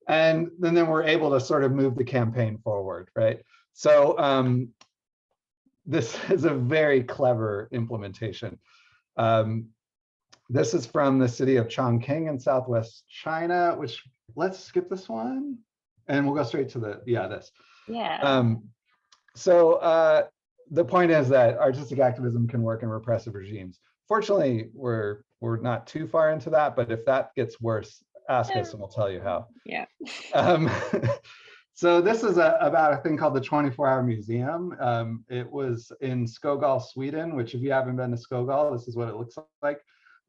And then we're able to sort of move the campaign forward, right? So this is a very clever implementation. This is from the city of Chongqing in Southwest China, which, let's skip this one and we'll go straight to this. Yeah. So the point is that artistic activism can work in repressive regimes. Fortunately, we're not too far into that, but if that gets worse, ask us and we'll tell you how. Yeah. So this is about a thing called the 24-Hour Museum. It was in Skoghall, Sweden, which if you haven't been to Skoghall, this is what it looks like.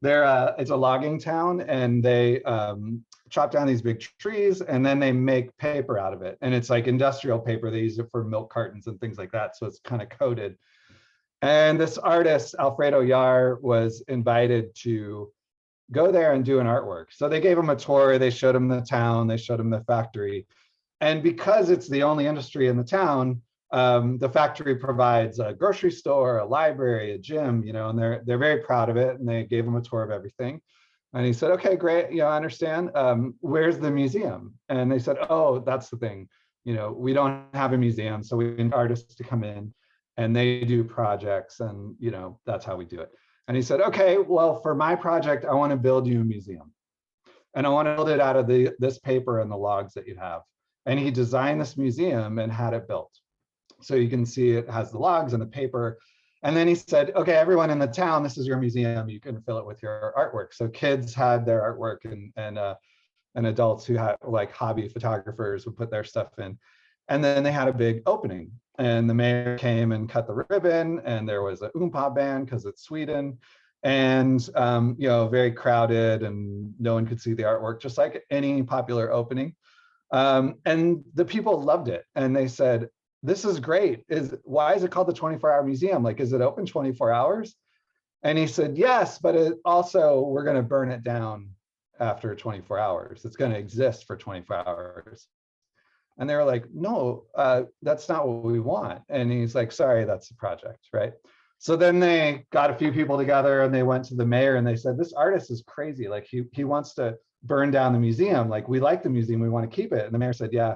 it's a logging town, and they chop down these big trees, and then they make paper out of it. And it's like industrial paper. They use it for milk cartons and things like that. So it's kind of coated. And this artist, Alfredo Yar, was invited to go there and do an artwork. So they gave him a tour, they showed him the town, they showed him the factory. And because it's the only industry in the town, the factory provides a grocery store, a library, a gym, and they're very proud of it. And they gave him a tour of everything. And he said, okay, great, I understand. Where's the museum? And they said, oh, that's the thing. We don't have a museum, so we need artists to come in and they do projects, and that's how we do it. And he said, okay, well, for my project, I want to build you a museum. And I want to build it out of this paper and the logs that you have. And he designed this museum and had it built. So you can see it has the logs and the paper. And then he said, okay, everyone in the town, this is your museum. You can fill it with your artwork. So kids had their artwork, and adults who had like hobby photographers would put their stuff in. And then they had a big opening, and the mayor came and cut the ribbon, and there was a oompa band because it's Sweden, and very crowded, and no one could see the artwork, just like any popular opening. And the people loved it, and they said, this is great. Why is it called the 24-hour museum? Like, is it open 24 hours? And he said, yes, but we're going to burn it down after 24 hours. It's going to exist for 24 hours. And they were like, no, that's not what we want. And he's like, sorry, that's the project, right? So then they got a few people together, and they went to the mayor, and they said, this artist is crazy. Like, he wants to burn down the museum. Like, we like the museum, we want to keep it. And the mayor said, yeah,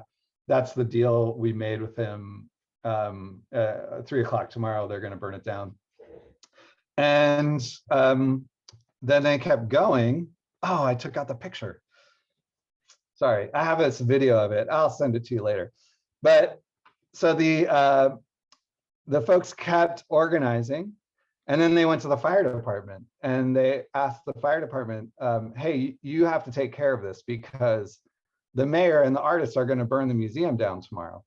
that's the deal we made with him. 3 o'clock tomorrow, they're going to burn it down. And then they kept going. Oh, I took out the picture. Sorry, I have this video of it. I'll send it to you later. But so the folks kept organizing, and then they went to the fire department, and they asked the fire department, hey, you have to take care of this because the mayor and the artists are going to burn the museum down tomorrow.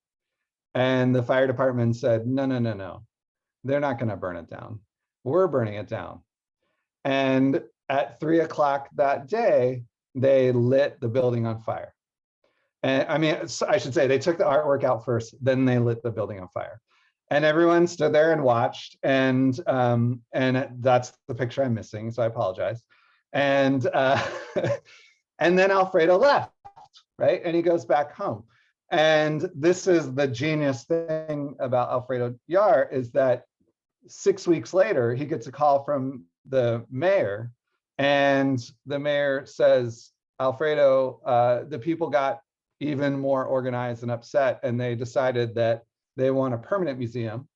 And the fire department said, no, they're not going to burn it down. We're burning it down. And at 3 o'clock that day, they lit the building on fire. And I should say they took the artwork out first, then they lit the building on fire. And everyone stood there and watched, and that's the picture I'm missing, so I apologize. And and then Alfredo left, right? And he goes back home. And this is the genius thing about Alfredo Yar, is that 6 weeks later, he gets a call from the mayor, and the mayor says, Alfredo, the people got even more organized and upset, and they decided that they want a permanent museum,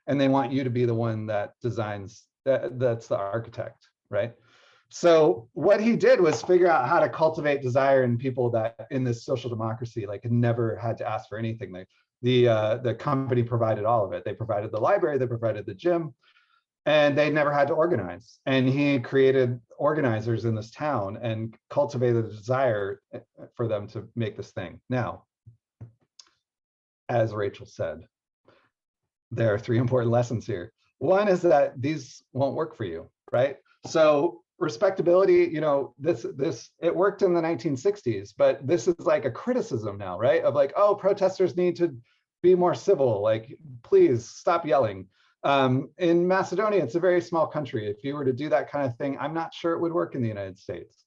and they want you to be the one that designs, that's the architect, right? So what he did was figure out how to cultivate desire in people that in this social democracy, like, never had to ask for anything. Like, the company provided all of it. They provided the library, they provided the gym, and they never had to organize. And he created organizers in this town and cultivated a desire for them to make this thing. Now, as Rachel said, there are 3 important lessons here. One is that these won't work for you, right? So respectability, it worked in the 1960s, but this is like a criticism now, right? Of like, oh, protesters need to be more civil, like, please stop yelling. In Macedonia, it's a very small country. If you were to do that kind of thing, I'm not sure it would work in the United States.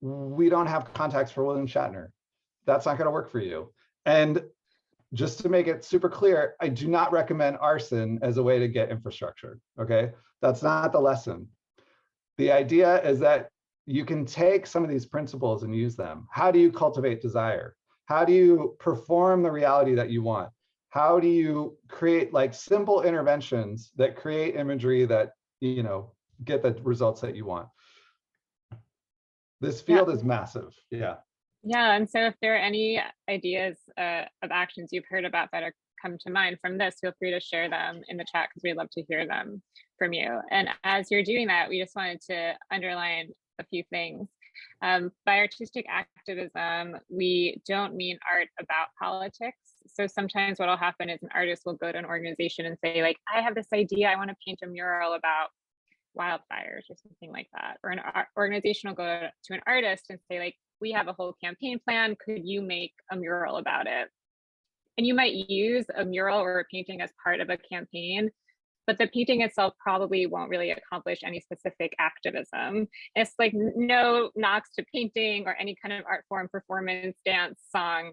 We don't have contacts for William Shatner. That's not going to work for you. And just to make it super clear, I do not recommend arson as a way to get infrastructure, okay? That's not the lesson. The idea is that you can take some of these principles and use them. How do you cultivate desire? How do you perform the reality that you want? How do you create like simple interventions that create imagery that, get the results that you want? This field is massive. Yeah. Yeah, and so if there are any ideas of actions you've heard about that are come to mind from this, feel free to share them in the chat because we'd love to hear them from you. And as you're doing that, we just wanted to underline a few things. By artistic activism, we don't mean art about politics. So sometimes what will happen is an artist will go to an organization and say, like, I have this idea, I want to paint a mural about wildfires or something like that. Or an organization will go to an artist and say, like, we have a whole campaign plan. Could you make a mural about it? And you might use a mural or a painting as part of a campaign, but the painting itself probably won't really accomplish any specific activism. It's like no knocks to painting or any kind of art form, performance, dance, song.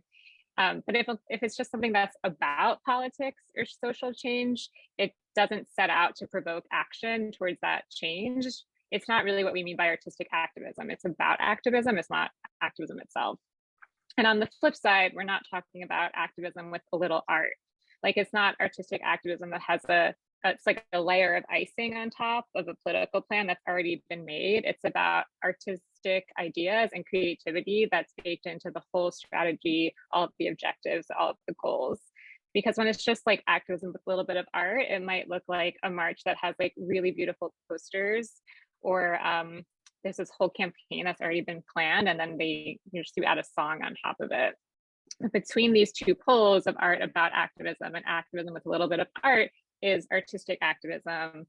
But if it's just something that's about politics or social change, it doesn't set out to provoke action towards that change. It's not really what we mean by artistic activism. It's about activism, it's not activism itself. And on the flip side, we're not talking about activism with a little art. Like, it's not artistic activism that has it's like a layer of icing on top of a political plan that's already been made. It's about artistic ideas and creativity that's baked into the whole strategy, all of the objectives, all of the goals. Because when it's just like activism with a little bit of art, it might look like a march that has like really beautiful posters, or there's this whole campaign that's already been planned, and then they just add a song on top of it. Between these two poles of art about activism and activism with a little bit of art is artistic activism,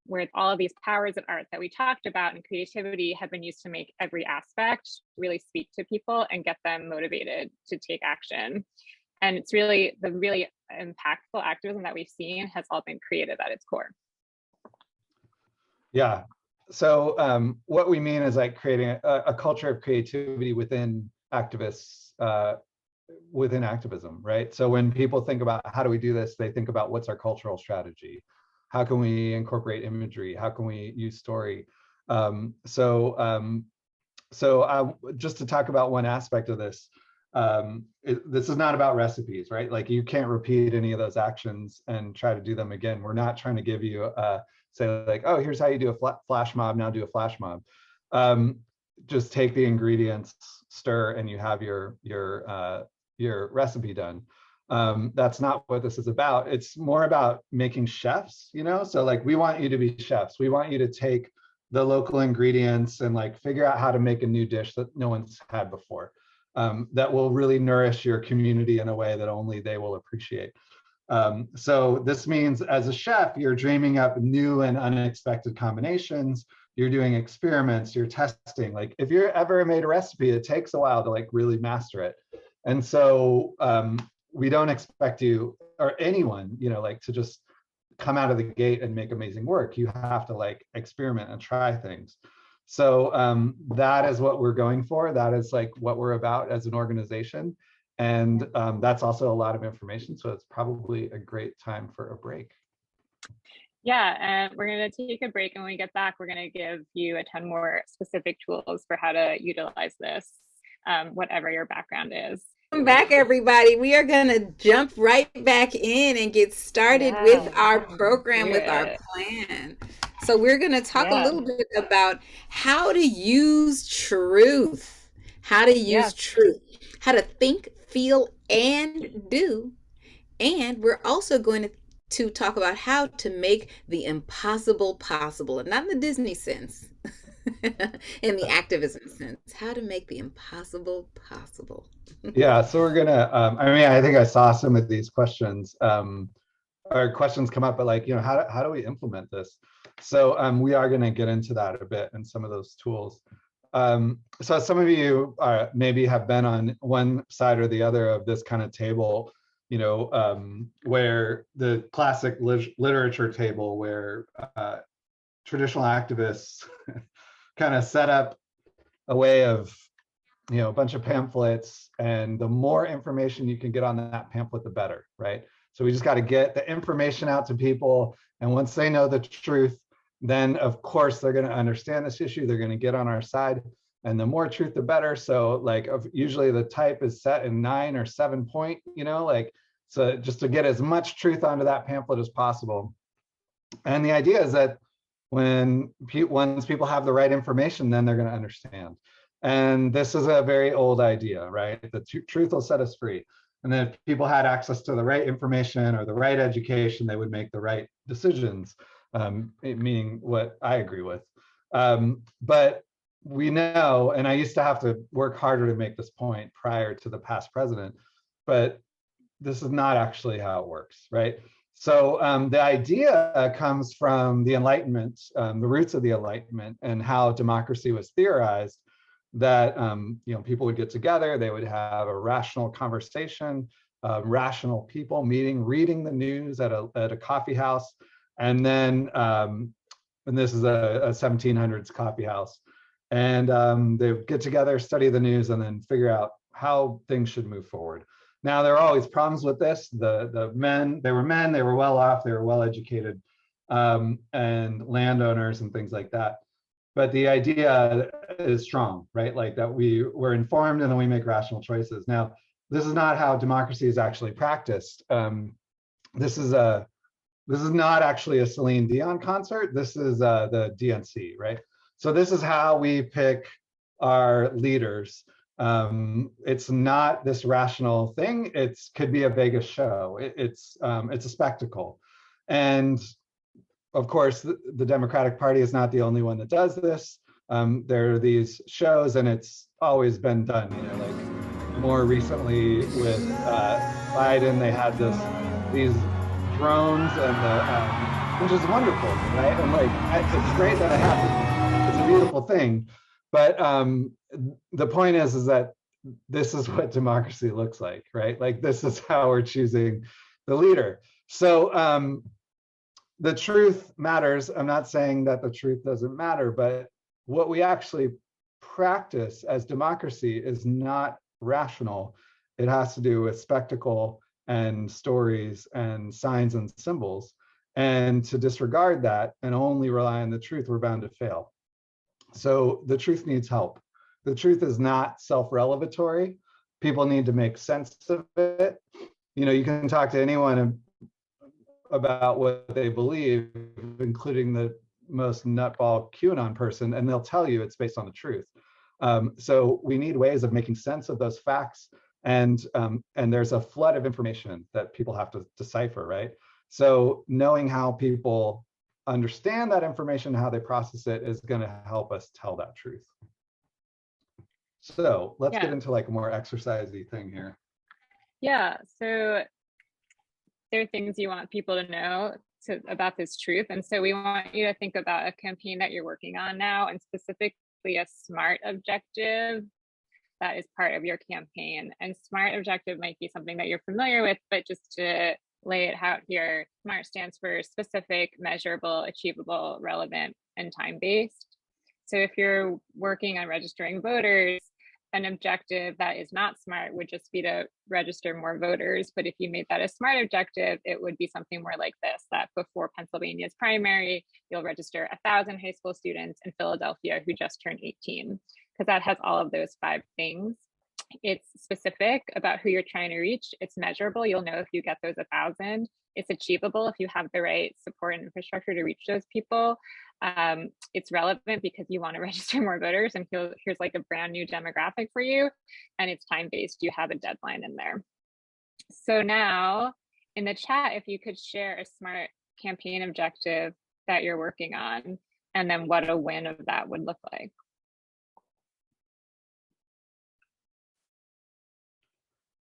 where all of these powers of art that we talked about and creativity have been used to make every aspect really speak to people and get them motivated to take action. And it's really the really impactful activism that we've seen has all been creative at its core. Yeah. So what we mean is like creating a culture of creativity within activists, within activism, right? So when people think about how do we do this, they think about what's our cultural strategy? How can we incorporate imagery? How can we use story? So just to talk about one aspect of this, this is not about recipes, right? Like, you can't repeat any of those actions and try to do them again. We're not trying to give you say like, oh, here's how you do a flash mob, now do a flash mob. Just take the ingredients, stir, and you have your recipe done. That's not what this is about. It's more about making chefs, you know? So like, we want you to be chefs. We want you to take the local ingredients and like figure out how to make a new dish that no one's had before, that will really nourish your community in a way that only they will appreciate. So this means as a chef, you're dreaming up new and unexpected combinations. You're doing experiments, you're testing. Like, if you're ever made a recipe, it takes a while to like really master it. And so we don't expect you or anyone, you know, like to just come out of the gate and make amazing work. You have to like experiment and try things. So that is what we're going for. That is like what we're about as an organization. And that's also a lot of information. So it's probably a great time for a break. Yeah, and we're going to take a break, and when we get back, we're going to give you a ton more specific tools for how to utilize this, whatever your background is. Welcome back, everybody. We are going to jump right back in and get started with our program, with our plan. So we're going to talk a little bit about how to use truth, how to think, feel, and do. And we're also going to talk about how to make the impossible possible, and not in the Disney sense, in the activism sense, how to make the impossible possible. Yeah, so we're gonna, I think I saw some of these questions, or questions come up, but like, you know, how do we implement this? So we are gonna get into that a bit and some of those tools. So some of you maybe have been on one side or the other of this kind of table, you know, where the classic literature table, where traditional activists kind of set up a way of, you know, a bunch of pamphlets, and the more information you can get on that pamphlet, the better, right? So we just got to get the information out to people, and once they know the truth, then of course they're going to understand this issue, they're going to get on our side, and the more truth, the better. So like, usually the type is set in 9 or 7 point, you know, like, so just to get as much truth onto that pamphlet as possible. And the idea is that once people have the right information, then they're going to understand. And this is a very old idea, right? The truth will set us free. And then if people had access to the right information or the right education, they would make the right decisions, meaning what I agree with. But we know, and I used to have to work harder to make this point prior to the past president, but this is not actually how it works, right? So the idea comes from the Enlightenment, the roots of the Enlightenment, and how democracy was theorized. That people would get together, they would have a rational conversation, rational people meeting, reading the news at a coffee house, and then and this is a 1700s coffee house, and they would get together, study the news, and then figure out how things should move forward. Now, there are always problems with this. The men, they were well off, they were well educated, and landowners and things like that. But the idea is strong, right? Like that we're informed and then we make rational choices. Now, this is not how democracy is actually practiced. This is not actually a Celine Dion concert. This is the DNC, right? So this is how we pick our leaders. It's not this rational thing. It could be a Vegas show. It's a spectacle. And of course, the Democratic Party is not the only one that does this. There are these shows, and it's always been done. Like more recently with Biden, they had these drones, and which is wonderful, right? And like it's great that it happens. It's a beautiful thing. But the point is that this is what democracy looks like, right? Like this is how we're choosing the leader. So the truth matters. I'm not saying that the truth doesn't matter, but what we actually practice as democracy is not rational. It has to do with spectacle and stories and signs and symbols. And to disregard that and only rely on the truth, we're bound to fail. So the truth needs help. The truth is not self-revelatory. People need to make sense of it. You can talk to anyone about what they believe, including the most nutball QAnon person, and they'll tell you it's based on the truth. So we need ways of making sense of those facts, and there's a flood of information that people have to decipher, right? So knowing how people understand that information, how they process it, is going to help us tell that truth. So let's get into like a more exercisey thing here. Yeah, so there are things you want people to know about this truth. And so we want you to think about a campaign that you're working on now, and specifically a SMART objective that is part of your campaign. And SMART objective might be something that you're familiar with, but just to lay it out here, SMART stands for specific, measurable, achievable, relevant, and time-based. So if you're working on registering voters, an objective that is not SMART would just be to register more voters. But if you made that a SMART objective, it would be something more like this, that before Pennsylvania's primary, you'll register 1,000 high school students in Philadelphia who just turned 18, because that has all of those 5 things. It's specific about who you're trying to reach. It's measurable. You'll know if you get those 1,000. It's achievable if you have the right support and infrastructure to reach those people. It's relevant because you want to register more voters, and here's like a brand new demographic for you. And it's time-based. You have a deadline in there. So now in the chat, if you could share a SMART campaign objective that you're working on, and then what a win of that would look like.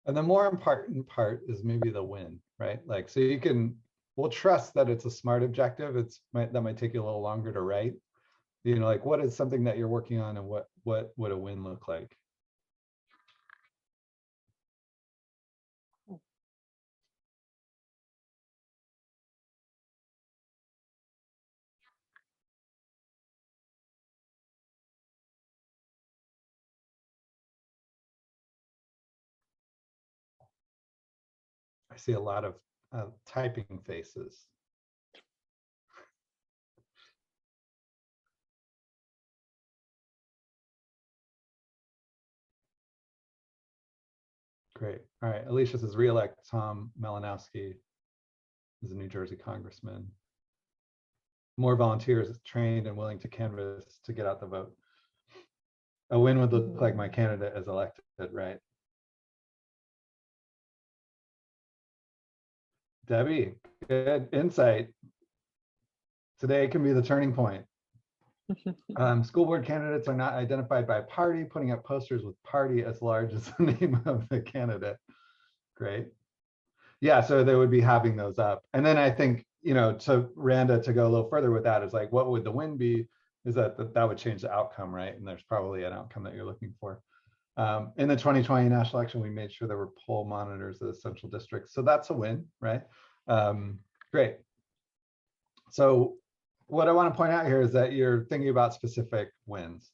And the more important part is maybe the win, right? Like, so we'll trust that it's a SMART objective. That might take you a little longer to write. Like what is something that you're working on, and what would a win look like? I see a lot of typing faces. Great. All right. Alicia says re-elect Tom Malinowski as a New Jersey congressman. More volunteers trained and willing to canvass to get out the vote. A win would look like my candidate is elected, right? Debbie, good insight. Today can be the turning point. School board candidates are not identified by party, putting up posters with party as large as the name of the candidate. Great. yeah, so they would be having those up. And then I think, to Randa, to go a little further with that, is like, what would the win be? Is that would change the outcome, right? And there's probably an outcome that you're looking for. In the 2020 national election, we made sure there were poll monitors at central districts. So that's a win, right? Great. So what I want to point out here is that you're thinking about specific wins.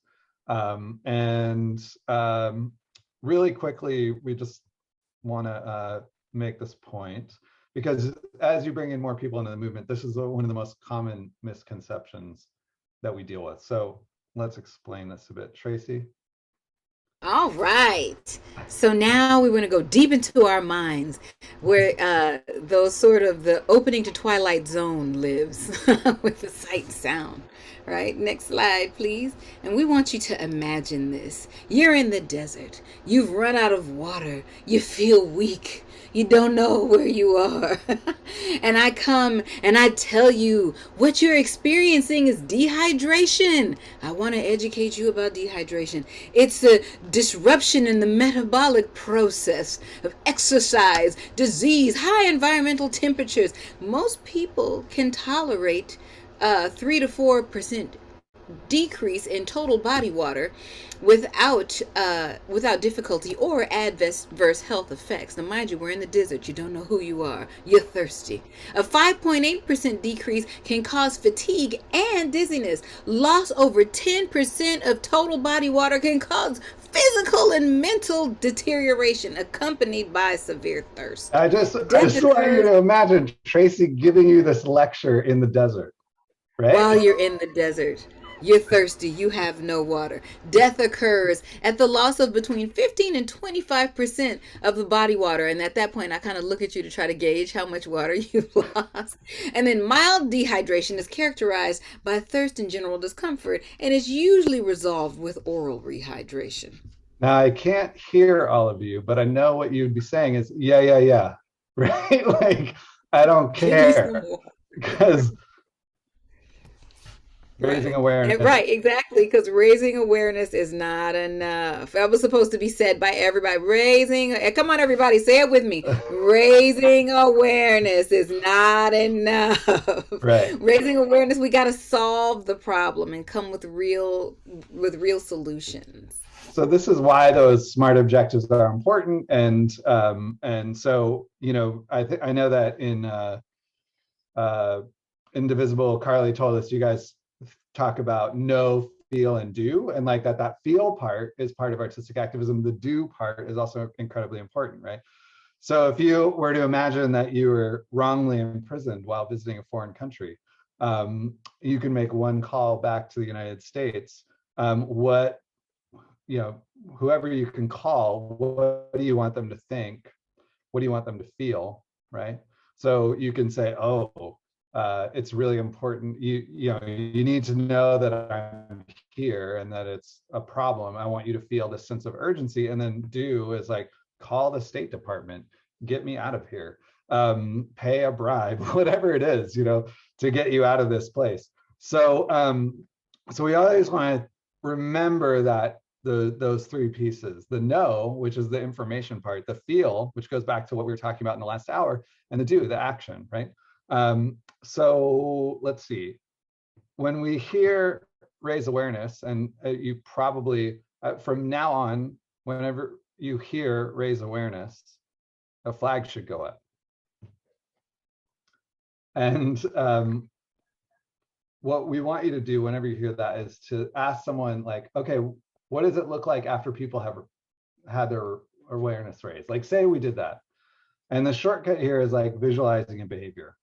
Really quickly, we just want to make this point, because as you bring in more people into the movement, this is one of the most common misconceptions that we deal with. So let's explain this a bit. Tracy? All right. So now we want to go deep into our minds where those sort of the opening to Twilight Zone lives with the sight and sound. Right? Next slide, please. And we want you to imagine this. You're in the desert. You've run out of water. You feel weak. You don't know where you are. And I come and I tell you what you're experiencing is dehydration. I want to educate you about dehydration. It's a disruption in the metabolic process of exercise, disease, high environmental temperatures. Most people can tolerate 3 to 4% decrease in total body water without difficulty or adverse health effects. Now, mind you, we're in the desert. You don't know who you are. You're thirsty. A 5.8% decrease can cause fatigue and dizziness. Loss over 10% of total body water can cause physical and mental deterioration accompanied by severe thirst. I just want you to imagine Tracy giving you this lecture in the desert, right? While you're in the desert. You're thirsty. You have no water. Death occurs at the loss of between 15 and 25% of the body water. And at that point, I kind of look at you to try to gauge how much water you've lost. And then mild dehydration is characterized by thirst and general discomfort and is usually resolved with oral rehydration. Now, I can't hear all of you, but I know what you'd be saying is, yeah, right? Like, I don't care. Because raising awareness. Right, exactly, because raising awareness is not enough. That was supposed to be said by everybody. Come on, everybody, say it with me. Raising awareness is not enough. Right. Raising awareness, we got to solve the problem and come with real solutions. So this is why those SMART objectives are important. And so, I know that in Indivisible, Carly told us you guys talk about know, feel, and do, and like that feel part is part of artistic activism. The do part is also incredibly important, right? So if you were to imagine that you were wrongly imprisoned while visiting a foreign country, you can make one call back to the United States. Whoever you can call, what do you want them to think? What do you want them to feel, right? So you can say, it's really important. You need to know that I'm here and that it's a problem. I want you to feel this sense of urgency. And then do is like, call the State Department, get me out of here, pay a bribe, whatever it is, to get you out of this place. So, so we always want to remember that those three pieces: the know, which is the information part; the feel, which goes back to what we were talking about in the last hour; and the do, the action, right? So let's see. When we hear raise awareness, and you probably, from now on, whenever you hear raise awareness, a flag should go up. And what we want you to do whenever you hear that is to ask someone like, okay, what does it look like after people have had their awareness raised? Like, say we did that. And the shortcut here is like visualizing a behavior.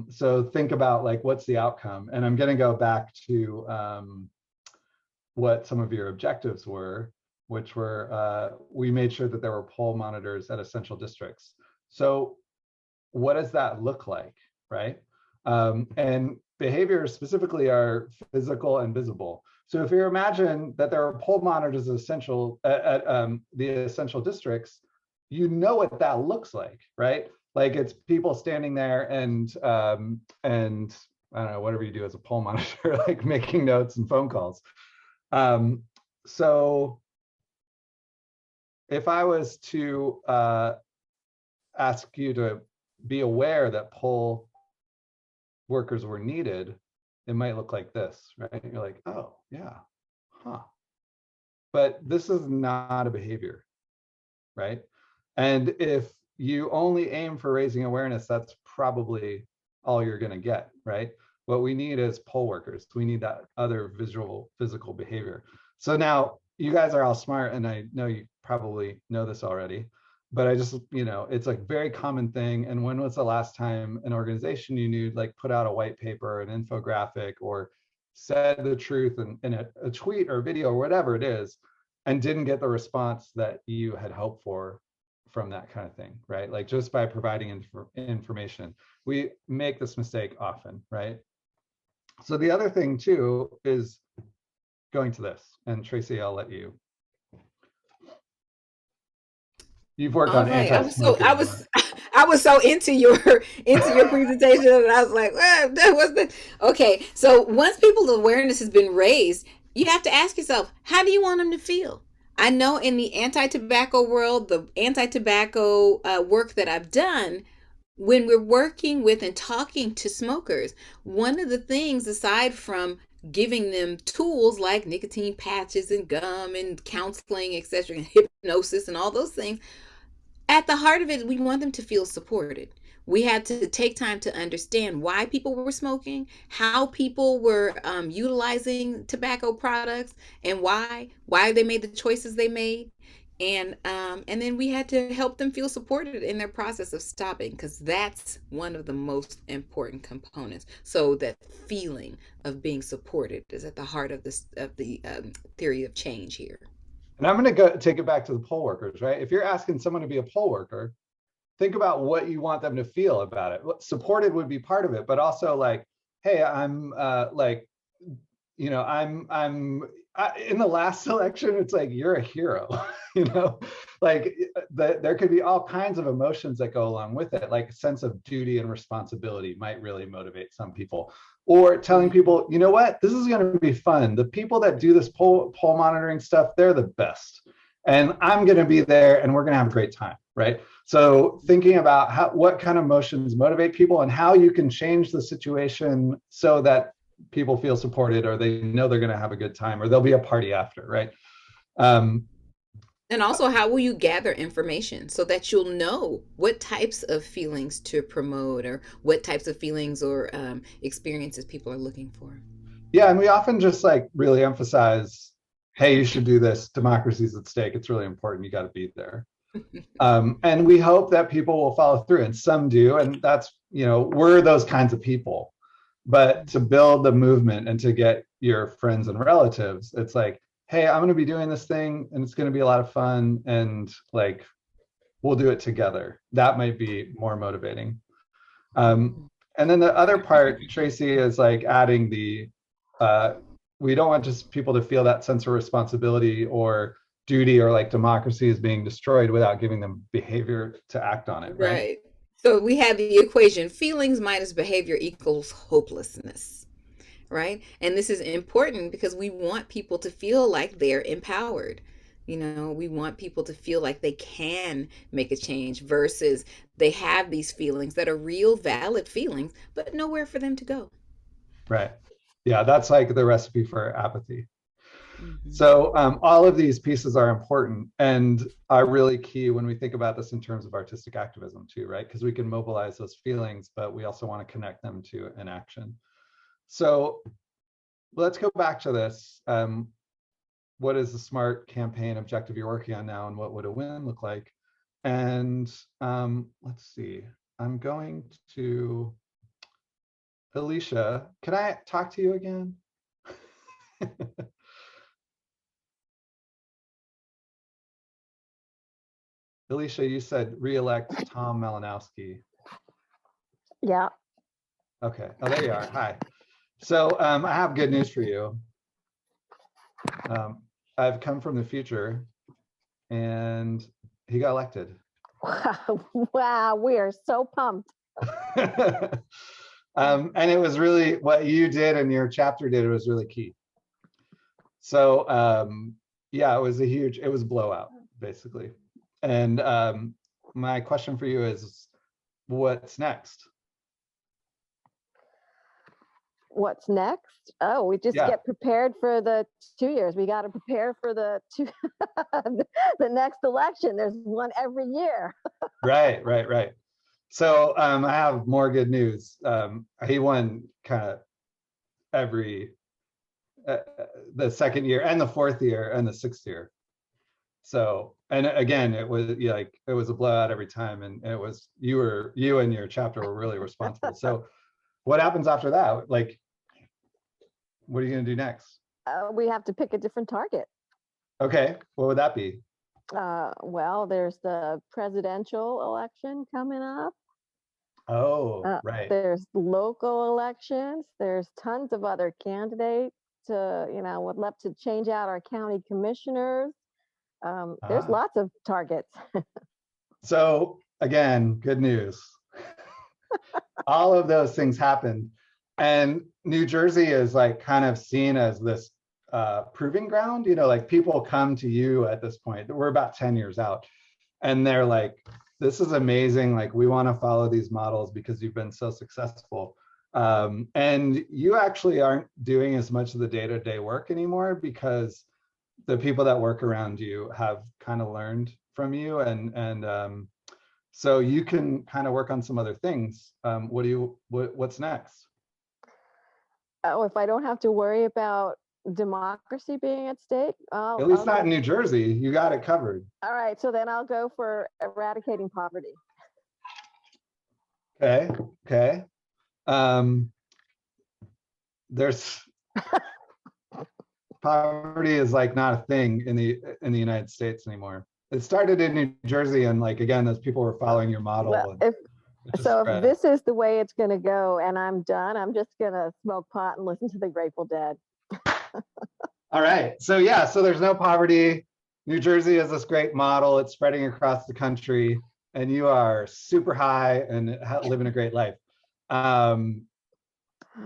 So think about like, what's the outcome? And I'm going to go back to what some of your objectives were, which were, we made sure that there were poll monitors at essential districts. So what does that look like, right? And behaviors specifically are physical and visible. So if you imagine that there are poll monitors at the essential districts, you know what that looks like, right? Like it's people standing there and I don't know, whatever you do as a poll monitor, like making notes and phone calls. So if I was to ask you to be aware that poll workers were needed, it might look like this, right? You're like, oh yeah, huh. But this is not a behavior, right? And if you only aim for raising awareness, that's probably all you're going to get, right? What we need is poll workers. We need that other visual, physical behavior. So now you guys are all smart, and I know you probably know this already, but I just, it's a very common thing. And when was the last time an organization you knew like put out a white paper, an infographic, or said the truth in a tweet or video or whatever it is, and didn't get the response that you had hoped for from that kind of thing, right? Like just by providing information. We make this mistake often, right? So the other thing too is going to this, and Tracy, I'll let you. You've worked on anti-smoking. I was so into your presentation, and I was like, what's the okay? So once people's awareness has been raised, you have to ask yourself, how do you want them to feel? I know in the anti-tobacco world, the anti-tobacco work that I've done, when we're working with and talking to smokers, one of the things, aside from giving them tools like nicotine patches and gum and counseling, etc., and hypnosis and all those things, at the heart of it, we want them to feel supported. We had to take time to understand why people were smoking, how people were utilizing tobacco products, and why they made the choices they made. And then we had to help them feel supported in their process of stopping, because that's one of the most important components. So that feeling of being supported is at the heart of the theory of change here. And I'm going to take it back to the poll workers, right? If you're asking someone to be a poll worker, think about what you want them to feel about it. Supported would be part of it, but also like, hey, I'm in the last election, it's like, you're a hero, like there could be all kinds of emotions that go along with it. Like a sense of duty and responsibility might really motivate some people, or telling people, you know what, this is going to be fun. The people that do this poll monitoring stuff, they're the best. And I'm going to be there, and we're going to have a great time, right? So thinking about what kind of emotions motivate people and how you can change the situation so that people feel supported, or they know they're going to have a good time, or there'll be a party after, right? And also, how will you gather information so that you'll know what types of feelings to promote, or what types of feelings or experiences people are looking for? Yeah, and we often just like really emphasize, hey, you should do this. Democracy's at stake. It's really important. You got to be there. And we hope that people will follow through, and some do. And that's, we're those kinds of people. But to build the movement and to get your friends and relatives, it's like, hey, I'm going to be doing this thing, and it's going to be a lot of fun, and like, we'll do it together. That might be more motivating. And then the other part, Tracy, is like adding we don't want just people to feel that sense of responsibility or duty, or like democracy is being destroyed, without giving them behavior to act on it. Right. So we have the equation, feelings minus behavior equals hopelessness, right? And this is important because we want people to feel like they're empowered. We want people to feel like they can make a change, versus they have these feelings that are real, valid feelings, but nowhere for them to go. Right. Yeah, that's like the recipe for apathy. So all of these pieces are important and are really key when we think about this in terms of artistic activism too, right? Because we can mobilize those feelings, but we also want to connect them to an action. So let's go back to this. What is the SMART campaign objective you're working on now, and what would a win look like? And let's see, I'm going to, Alicia, can I talk to you again? Alicia, you said re-elect Tom Malinowski. Yeah. Okay. Oh, there you are. Hi. So I have good news for you. I've come from the future, and he got elected. Wow, we are so pumped. And it was really what you did and your chapter did. It was really key. So yeah, it was a blowout, basically. And my question for you is, what's next? What's next? Oh, we just Yeah. get prepared for the 2 years. We got to prepare for the the next election. There's one every year. Right. So I have more good news. He won kind of every the second year and the fourth year and the sixth year. So, and again, it was like it was a blowout every time, and it was you and your chapter were really responsible. So, what happens after that? Like, what are you going to do next? We have to pick a different target. Okay, what would that be? Well, there's the presidential election coming up. Oh, right. There's local elections. There's tons of other candidates. Would love to change out our county commissioners. There's lots of targets. So again, good news. All of those things happened. And New Jersey is like kind of seen as this proving ground, like people come to you at this point. We're about 10 years out. And they're like, this is amazing. Like, we want to follow these models because you've been so successful. And you actually aren't doing as much of the day-to-day work anymore because the people that work around you have kind of learned from you. And so you can kind of work on some other things. What's next? Oh, if I don't have to worry about democracy being at stake, at least not in New Jersey. You got it covered. All right, so then I'll go for eradicating poverty. Okay. There's poverty is like not a thing in the United States anymore. It started in New Jersey, and like again, those people were following your model. Well, if this is the way it's going to go, and I'm done, I'm just going to smoke pot and listen to the Grateful Dead. All right. So yeah, so there's no poverty. New Jersey is this great model. It's spreading across the country, and you are super high and living a great life.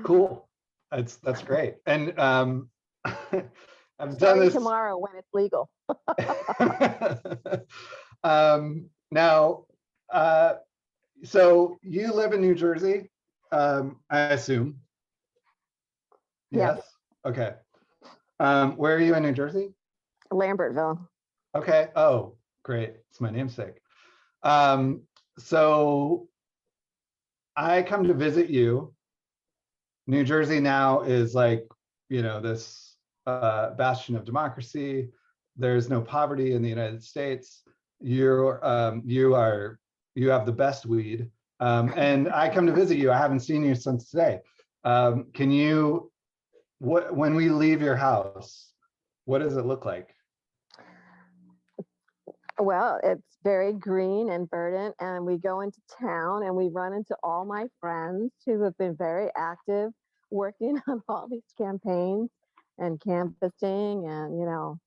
Cool. That's great. And I've done this tomorrow when it's legal. Now, so you live in New Jersey, I assume. Yes. Okay. Where are you in New Jersey? Lambertville. Okay. Oh, great. It's my namesake. So I come to visit you. New Jersey now is like, this bastion of democracy. There's no poverty in the United States. You have the best weed. And I come to visit you. I haven't seen you since today. When we leave your house, what does it look like? Well, it's very green and verdant, and we go into town and we run into all my friends who have been very active working on all these campaigns and canvassing, and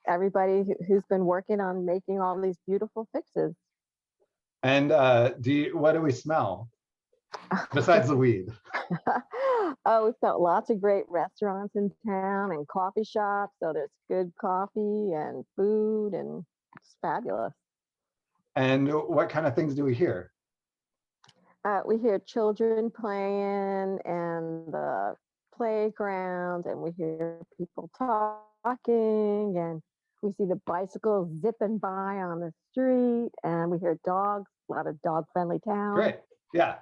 everybody who's been working on making all these beautiful fixes. And what do we smell besides the weed? Oh, we've got lots of great restaurants in town and coffee shops. So there's good coffee and food, and it's fabulous. And what kind of things do we hear? We hear children playing and the playground, and we hear people talking, and we see the bicycles zipping by on the street, and we hear dogs, a lot of dog-friendly town. Great, yeah.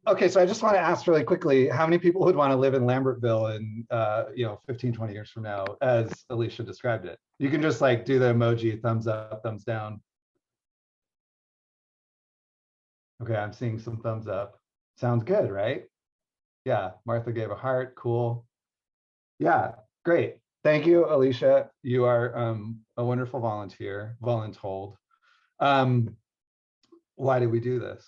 Okay, so I just want to ask really quickly, how many people would want to live in Lambertville in 15, 20 years from now, as Alicia described it? You can just like do the emoji, thumbs up, thumbs down. Okay, I'm seeing some thumbs up. Sounds good, right? Yeah, Martha gave a heart, cool. Yeah, great. Thank you, Alicia. You are a wonderful volunteer, voluntold. Why did we do this?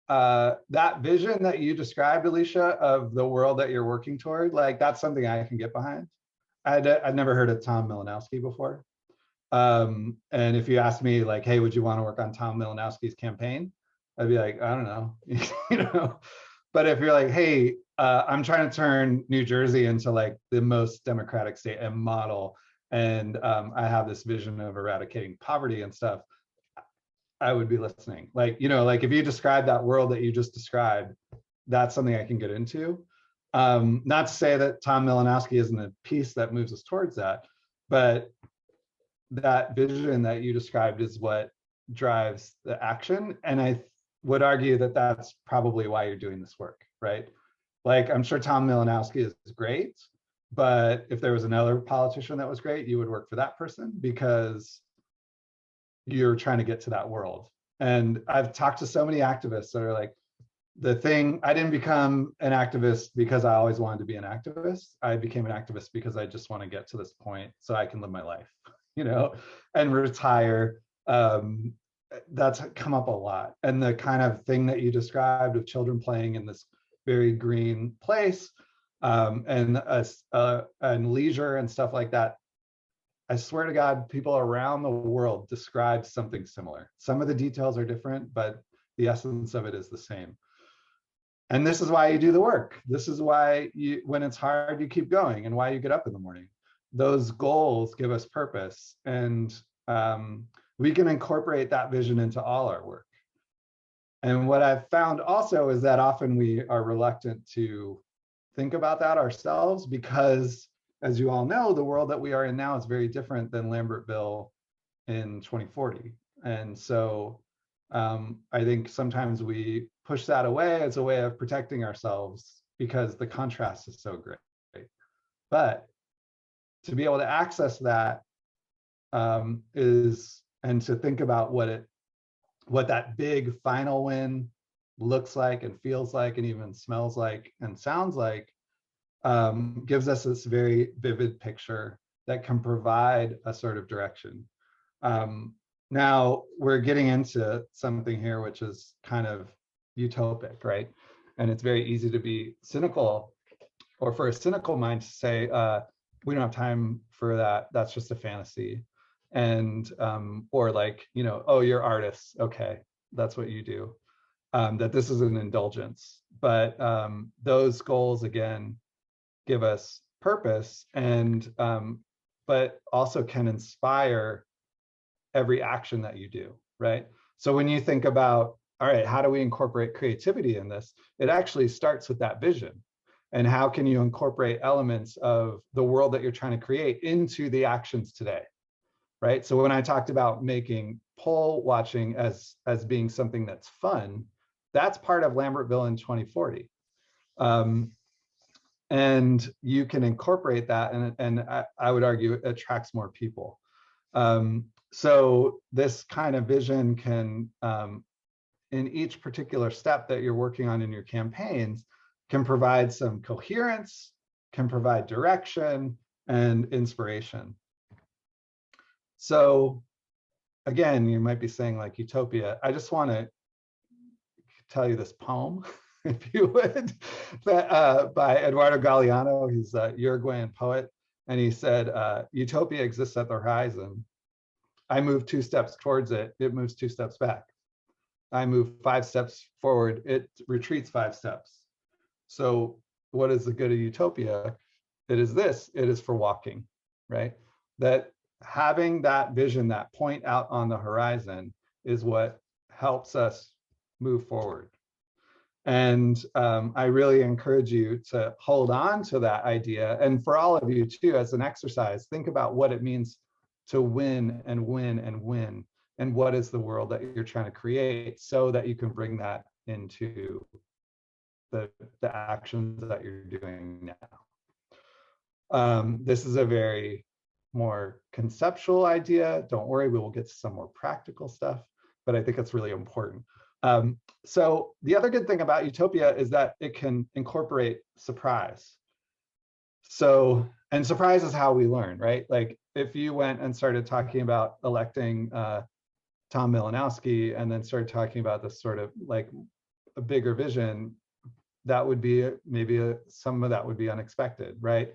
That vision that you described, Alicia, of the world that you're working toward, like that's something I can get behind. I'd never heard of Tom Milanowski before. And if you asked me like, hey, would you want to work on Tom Milanowski's campaign? I'd be like, I don't know. But if you're like, hey, I'm trying to turn New Jersey into like the most democratic state and model, and I have this vision of eradicating poverty and stuff, I would be listening. Like, you know, like if you describe that world that you just described, that's something I can get into. Not to say that Tom Malinowski isn't a piece that moves us towards that, but that vision that you described is what drives the action. And I would argue that that's probably why you're doing this work, right? Like, I'm sure Tom Malinowski is great, but if there was another politician that was great, you would work for that person because you're trying to get to that world. And I've talked to so many activists that are like, I didn't become an activist because I always wanted to be an activist. I became an activist because I just want to get to this point so I can live my life, you know, and retire. That's come up a lot. And the kind of thing that you described of children playing in this very green place and leisure and stuff like that, I swear to God, people around the world describe something similar. Some of the details are different, but the essence of it is the same. And this is why you do the work. This is why when it's hard, you keep going, and why you get up in the morning. Those goals give us purpose, and we can incorporate that vision into all our work. And what I've found also is that often we are reluctant to think about that ourselves because, as you all know, the world that we are in now is very different than Lambertville in 2040. And so I think sometimes we push that away as a way of protecting ourselves because the contrast is so great. But to be able to access that and to think about what that big final win looks like and feels like and even smells like and sounds like, gives us this very vivid picture that can provide a sort of direction. Now we're getting into something here which is kind of utopic, right? And it's very easy to be cynical, or for a cynical mind to say, we don't have time for that. That's just a fantasy. And, or like, you know, oh, you're artists. Okay, that's what you do. That this is an indulgence. But those goals, again, give us purpose and, but also can inspire every action that you do, right? So when you think about, all right, how do we incorporate creativity in this? It actually starts with that vision. And how can you incorporate elements of the world that you're trying to create into the actions today, right? So when I talked about making poll watching as being something that's fun, that's part of Lambertville in 2040. And you can incorporate that, and I would argue it attracts more people. So this kind of vision can, in each particular step that you're working on in your campaigns, can provide some coherence, can provide direction and inspiration. So again, you might be saying like utopia. I just want to tell you this poem, if you would, that, by Eduardo Galeano. He's a Uruguayan poet. And he said, utopia exists at the horizon. I move 2 steps towards it, it moves 2 steps back. I move 5 steps forward, it retreats 5 steps. So what is the good of utopia? It is this, it is for walking, right? That having that vision, that point out on the horizon is what helps us move forward. And I really encourage you to hold on to that idea. And for all of you too, as an exercise, think about what it means to win and win and win. And what is the world that you're trying to create so that you can bring that into the actions that you're doing now. This is a very more conceptual idea. Don't worry, we will get to some more practical stuff, but I think it's really important. So the other good thing about utopia is that it can incorporate surprise. So, and surprise is how we learn, right? Like if you went and started talking about electing Tom Malinowski and then started talking about this sort of like a bigger vision, that would be maybe some of that would be unexpected, right?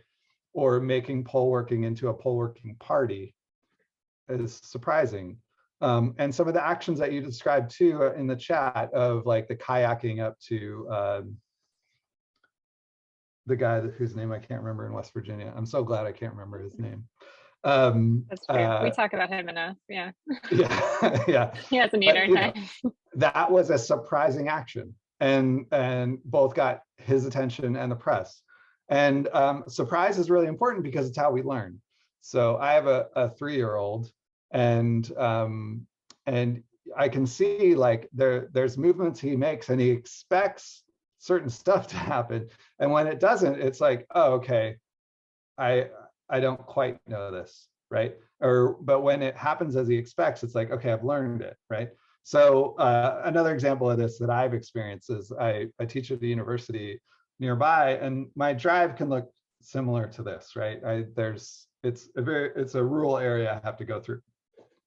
Or making poll working into a poll working party is surprising. And some of the actions that you described too in the chat of like the kayaking up to the guy whose name I can't remember in West Virginia. I'm so glad I can't remember his name. That's true. We talk about him enough. Yeah. Yeah, yeah. He has a need But, our you know, time. that was a surprising action, and both got his attention and the press. And surprise is really important because it's how we learn. So I have a 3-year-old, and I can see like there's movements he makes, and he expects certain stuff to happen, and when it doesn't, it's like, oh, okay, I don't quite know this, right? But when it happens as he expects, it's like, okay, I've learned it, right? So another example of this that I've experienced is I teach at the university nearby, and my drive can look similar to this, right? It's a rural area I have to go through,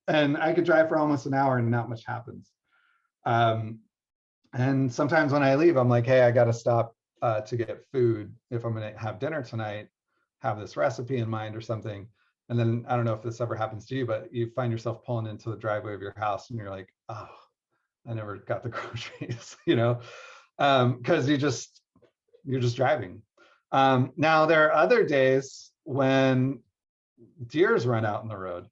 and I could drive for almost an hour and not much happens. And sometimes when I leave, I'm like, hey, I got to stop to get food if I'm going to have dinner tonight, have this recipe in mind or something. And then I don't know if this ever happens to you, but you find yourself pulling into the driveway of your house and you're like, oh, I never got the groceries, you know, because you're just driving. Now there are other days when deers run out in the road.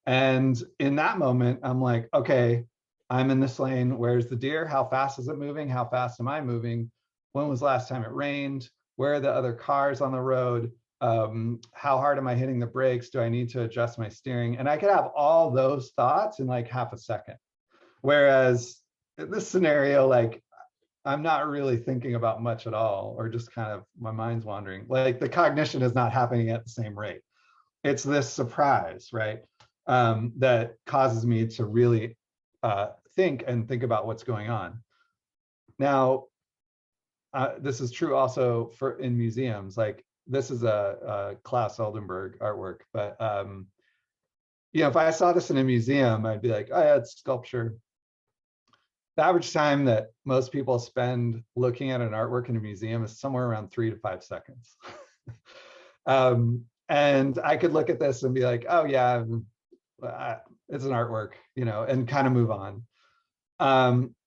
And in that moment, I'm like, okay, I'm in this lane. Where's the deer? How fast is it moving? How fast am I moving? When was the last time it rained? Where are the other cars on the road? How hard am I hitting the brakes? Do I need to adjust my steering? And I could have all those thoughts in like half a second. Whereas in this scenario, like I'm not really thinking about much at all, or just kind of my mind's wandering. Like the cognition is not happening at the same rate. It's this surprise, right? That causes me to really think about what's going on. Now, this is true also for in museums. Like this is a Klaus Oldenburg artwork, but you know, if I saw this in a museum, I'd be like, oh yeah, it's sculpture. The average time that most people spend looking at an artwork in a museum is somewhere around 3 to 5 seconds. And I could look at this and be like, oh yeah, it's an artwork, you know, and kind of move on.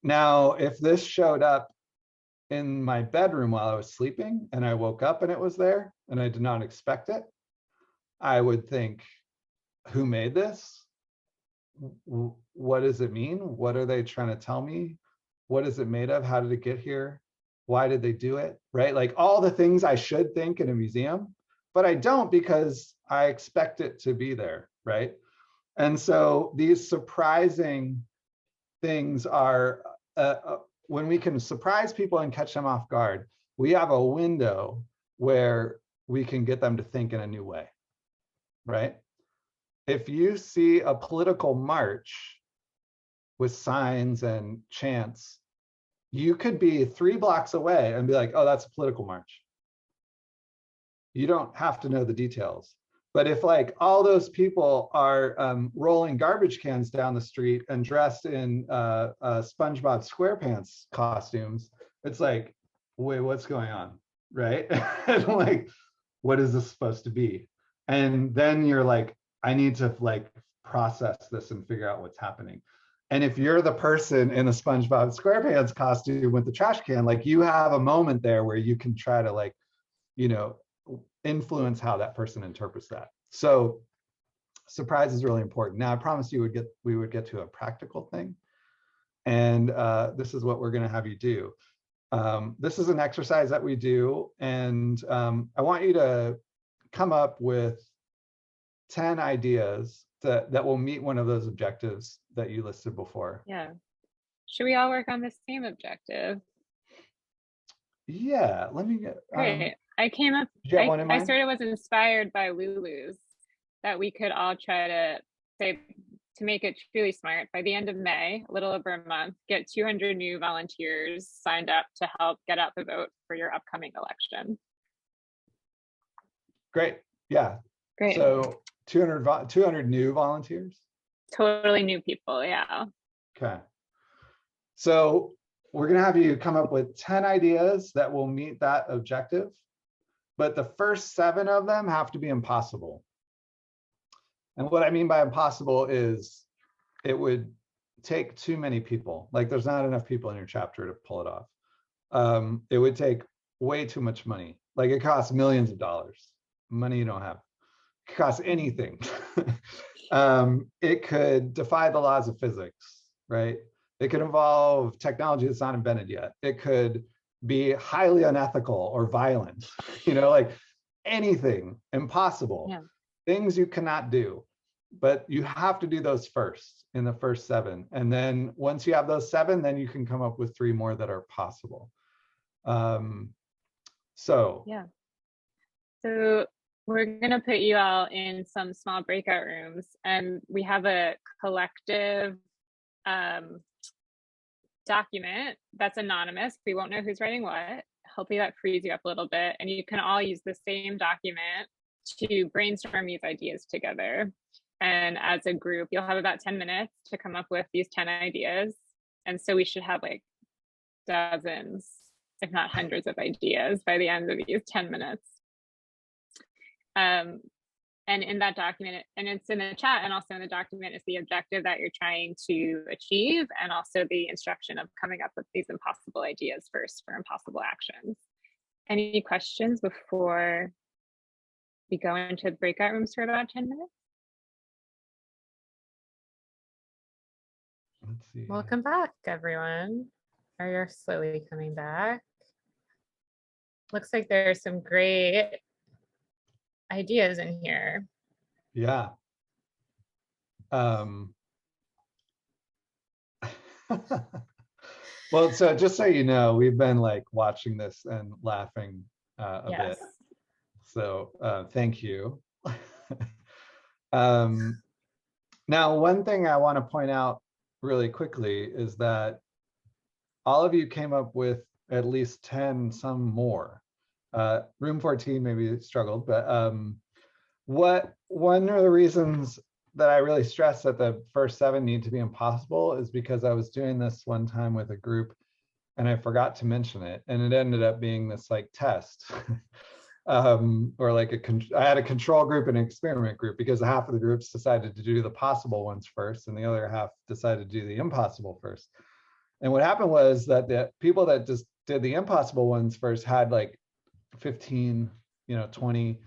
Now, if this showed up in my bedroom while I was sleeping and I woke up and it was there and I did not expect it, I would think, who made this? What does it mean? What are they trying to tell me? What is it made of? How did it get here? Why did they do it? Right? Like all the things I should think in a museum, but I don't because I expect it to be there, right? And so these surprising things are, when we can surprise people and catch them off guard, we have a window where we can get them to think in a new way, right? If you see a political march with signs and chants, you could be 3 blocks away and be like, oh, that's a political march. You don't have to know the details. But if like all those people are rolling garbage cans down the street and dressed in SpongeBob SquarePants costumes, it's like, wait, what's going on, right? And like, what is this supposed to be? And then you're like, I need to like process this and figure out what's happening. And if you're the person in the SpongeBob SquarePants costume with the trash can, like you have a moment there where you can try to like, you know, influence how that person interprets that. So surprise is really important. Now I promised you we would get to a practical thing. And this is what we're gonna have you do. This is an exercise that we do. And I want you to come up with 10 ideas that will meet one of those objectives that you listed before. Yeah. Should we all work on the same objective? Yeah, let me get. Great. I came up, I sort of was inspired by Lulu's that we could all try to say, to make it truly smart, by the end of May, a little over a month, get 200 new volunteers signed up to help get out the vote for your upcoming election. Great. Yeah. Great. So 200 new volunteers? Totally new people, yeah. Okay. So we're going to have you come up with 10 ideas that will meet that objective, but the first 7 of them have to be impossible. And what I mean by impossible is it would take too many people. Like there's not enough people in your chapter to pull it off. It would take way too much money. Like it costs millions of dollars, money you don't have. cost anything. It could defy the laws of physics, right? It could involve technology that's not invented yet. It could be highly unethical or violent, like anything, impossible, things you cannot do. But you have to do those first in the first 7. And then once you have those 7, then you can come up with 3 more that are possible. So we're going to put you all in some small breakout rooms, and we have a collective document that's anonymous. We won't know who's writing what. Hopefully that frees you up a little bit, and you can all use the same document to brainstorm these ideas together. And as a group, you'll have about 10 minutes to come up with these 10 ideas. And so we should have like dozens, if not hundreds of ideas by the end of these 10 minutes. And in that document, and it's in the chat and also in the document, is the objective that you're trying to achieve, and also the instruction of coming up with these impossible ideas first for impossible actions. Any questions before we go into breakout rooms for about 10 minutes? Let's see. Welcome back, everyone. You're slowly coming back. Looks like there's some great ideas in here. Yeah. Well, so just so you know, we've been like watching this and laughing a bit. So thank you. Now, one thing I want to point out really quickly is that all of you came up with at least 10, some more. Room 14 maybe struggled, but one of the reasons that I really stress that the first 7 need to be impossible is because I was doing this one time with a group and I forgot to mention it, and it ended up being this like test. Or like I had a control group and an experiment group, because half of the groups decided to do the possible ones first and the other half decided to do the impossible first. And what happened was that the people that just did the impossible ones first had like 15, 20.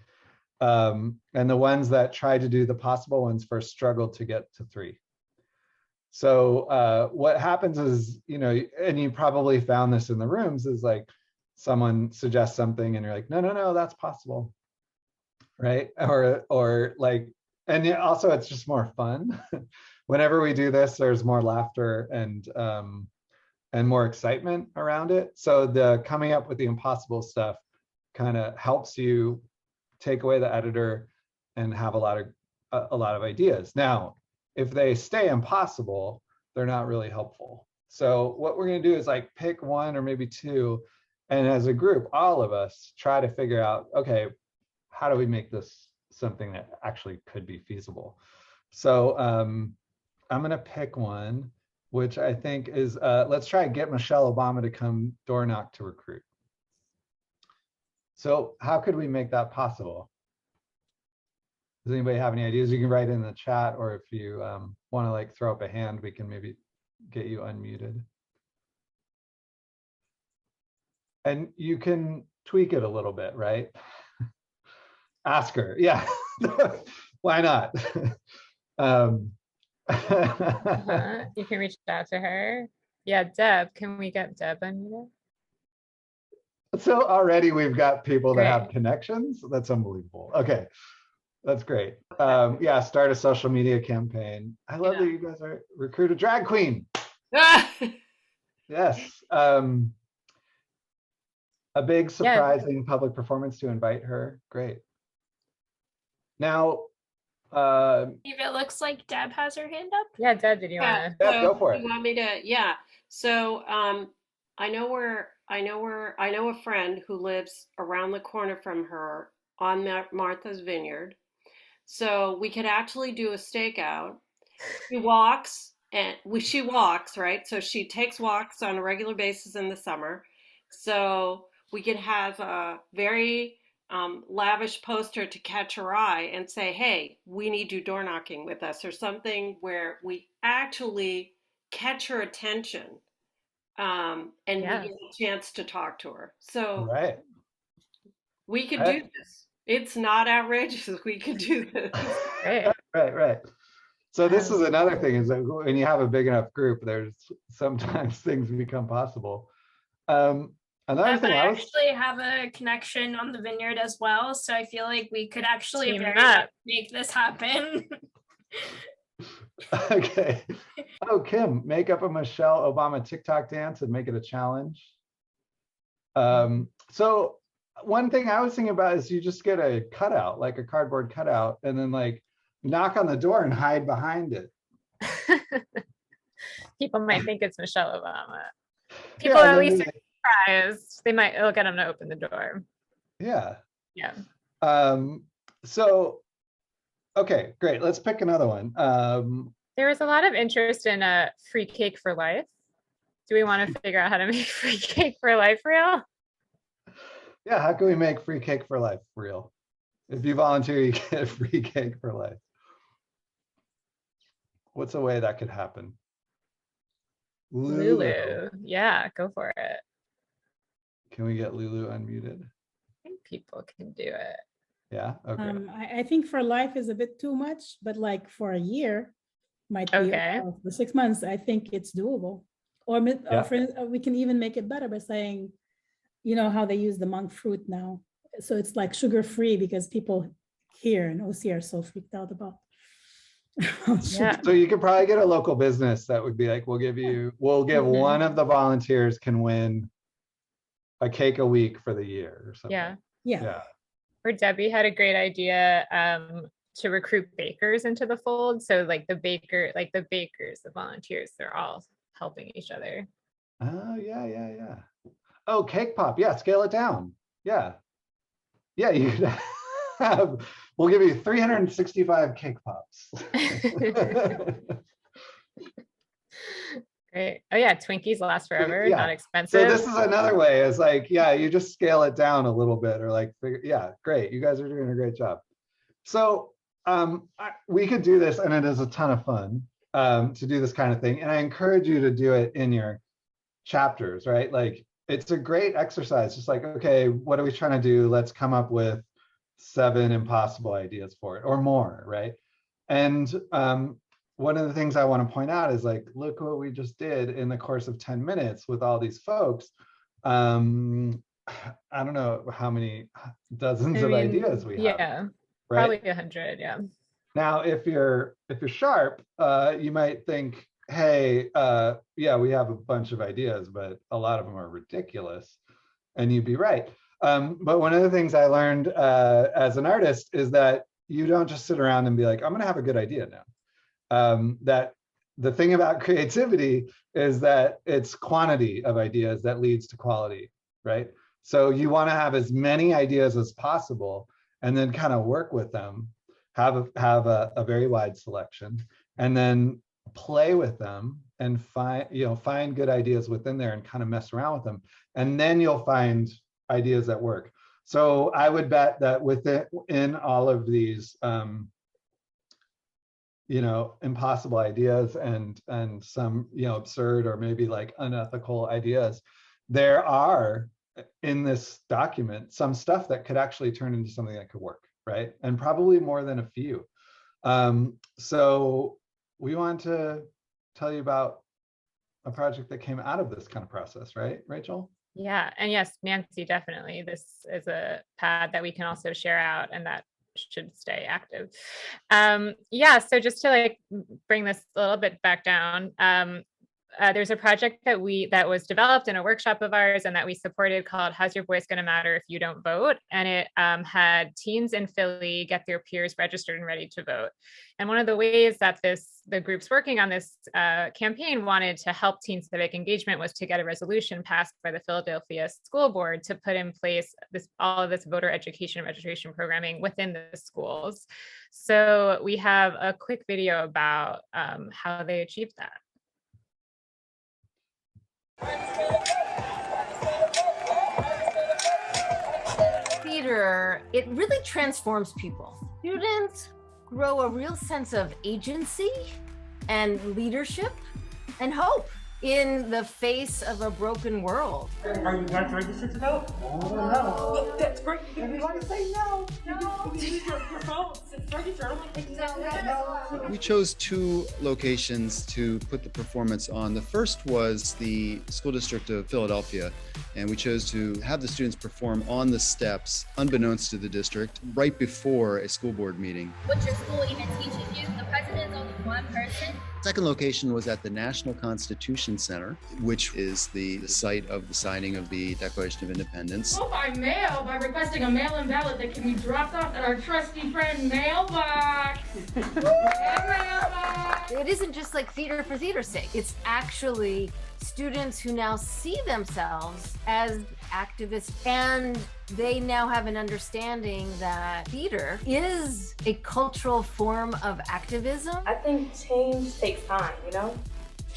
And the ones that tried to do the possible ones first struggled to get to 3. So what happens is, and you probably found this in the rooms, is like someone suggests something and you're like, no, that's possible, right? Or like, and also it's just more fun. Whenever we do this, there's more laughter and more excitement around it. So the coming up with the impossible stuff kind of helps you take away the editor and have a lot of ideas. Now, if they stay impossible, they're not really helpful. So what we're going to do is like pick 1 or maybe 2, and as a group, all of us try to figure out, okay, how do we make this something that actually could be feasible? So I'm going to pick one, which I think is, let's try to get Michelle Obama to come door knock to recruit. So how could we make that possible? Does anybody have any ideas? You can write in the chat, or if you want to like throw up a hand, we can maybe get you unmuted. And you can tweak it a little bit, right? Ask her, yeah. Why not? You can reach out to her. Yeah, Deb, can we get Deb unmuted? So already we've got people that have connections. That's unbelievable. Okay, that's great. Yeah, start a social media campaign. I love that you guys are recruit a drag queen. Yes. A big surprising public performance to invite her. Great. Now, it looks like Deb has her hand up. Yeah, Deb, did you want to? Deb, go for it. You want me to? Yeah. So I know a friend who lives around the corner from her on Martha's Vineyard. So we could actually do a stakeout. She walks, right? So she takes walks on a regular basis in the summer. So we could have a very lavish poster to catch her eye and say, hey, we need you door knocking with us, or something where we actually catch her attention and we get a chance to talk to her. So we could do this. It's not outrageous. We could do this. Right. So this is another thing, is that when you have a big enough group, there's sometimes things become possible. Another thing I actually have a connection on the vineyard as well, so I feel like we could actually Team very up. much make this happen. Okay. Oh, Kim, make up a Michelle Obama TikTok dance and make it a challenge. So one thing I was thinking about is you just get a cutout, like a cardboard cutout, and then like knock on the door and hide behind it. People might think it's Michelle Obama. People at least are surprised. It'll get them to open the door. Yeah. Yeah. So, okay, great. Let's pick another one. There was a lot of interest in a free cake for life. Do we want to figure out how to make free cake for life real? Yeah, how can we make free cake for life real? If you volunteer, you get free cake for life. What's a way that could happen? Lulu. Yeah, go for it. Can we get Lulu unmuted? I think people can do it. Yeah, okay. I think for life is a bit too much, but like for a year might be Okay. for 6 months, I think it's doable. Or we can even make it better by saying, you know how they use the monk fruit now. So it's like sugar-free because people here in OC are so freaked out about. So you could probably get a local business that would be like, we'll give one of the volunteers can win a cake a week for the year or something. Yeah. Or Debbie had a great idea to recruit bakers into the fold. So like the bakers, the volunteers, they're all helping each other. Oh, yeah. Oh, cake pop. Yeah, scale it down. Yeah, you could have, we'll give you 365 cake pops. Great. Oh yeah, Twinkies last forever, Yeah. not expensive. So this is another way, is like, yeah, you just scale it down a little bit, or like, yeah, great. You guys are doing a great job. So we could do this, and it is a ton of fun to do this kind of thing. And I encourage you to do it in your chapters, right? Like, it's a great exercise. Just like, okay, what are we trying to do? Let's come up with 7 impossible ideas for it or more, right? And one of the things I want to point out is like, look what we just did in the course of 10 minutes with all these folks. I don't know how many dozens of ideas we have. Yeah, right? Probably 100, yeah. Now, if you're sharp, you might think, hey, yeah, we have a bunch of ideas, but a lot of them are ridiculous. And you'd be right. But one of the things I learned as an artist is that you don't just sit around and be like, I'm going to have a good idea now. That the thing about creativity is that it's quantity of ideas that leads to quality, right? So you want to have as many ideas as possible and then kind of work with them, have a very wide selection, and then play with them and find good ideas within there and kind of mess around with them. And then you'll find ideas that work. So I would bet that within all of these impossible ideas and some absurd or maybe like unethical ideas, there are in this document some stuff that could actually turn into something that could work, right? And probably more than a few. So we want to tell you about a project that came out of this kind of process, right, Rachel? Yeah, and yes, Nancy, definitely. This is a pad that we can also share out, and that should stay active. Yeah, so just to like bring this a little bit back down, there's a project that was developed in a workshop of ours and that we supported called How's Your Voice Gonna Matter If You Don't Vote? And it had teens in Philly get their peers registered and ready to vote. And one of the ways that the groups working on this campaign wanted to help teen civic engagement was to get a resolution passed by the Philadelphia School Board to put in place all of this voter education and registration programming within the schools. So we have a quick video about how they achieved that. Theater, it really transforms people. Students grow a real sense of agency and leadership and hope. in the face of a broken world. Are you guys registered to vote? No. That's great. Everybody say no. No. Use your phones. It's registered. We chose 2 locations to put the performance on. The first was the School District of Philadelphia, and we chose to have the students perform on the steps, unbeknownst to the district, right before a school board meeting. What your school even teaches you, the president is only one person. Second location was at the National Constitution Center, which is the site of the signing of the Declaration of Independence. Vote by mail by requesting a mail-in ballot that can be dropped off at our trusty friend mailbox. It isn't just like theater for theater's sake. It's actually students who now see themselves as activists, and they now have an understanding that theater is a cultural form of activism. I think change takes time, you know?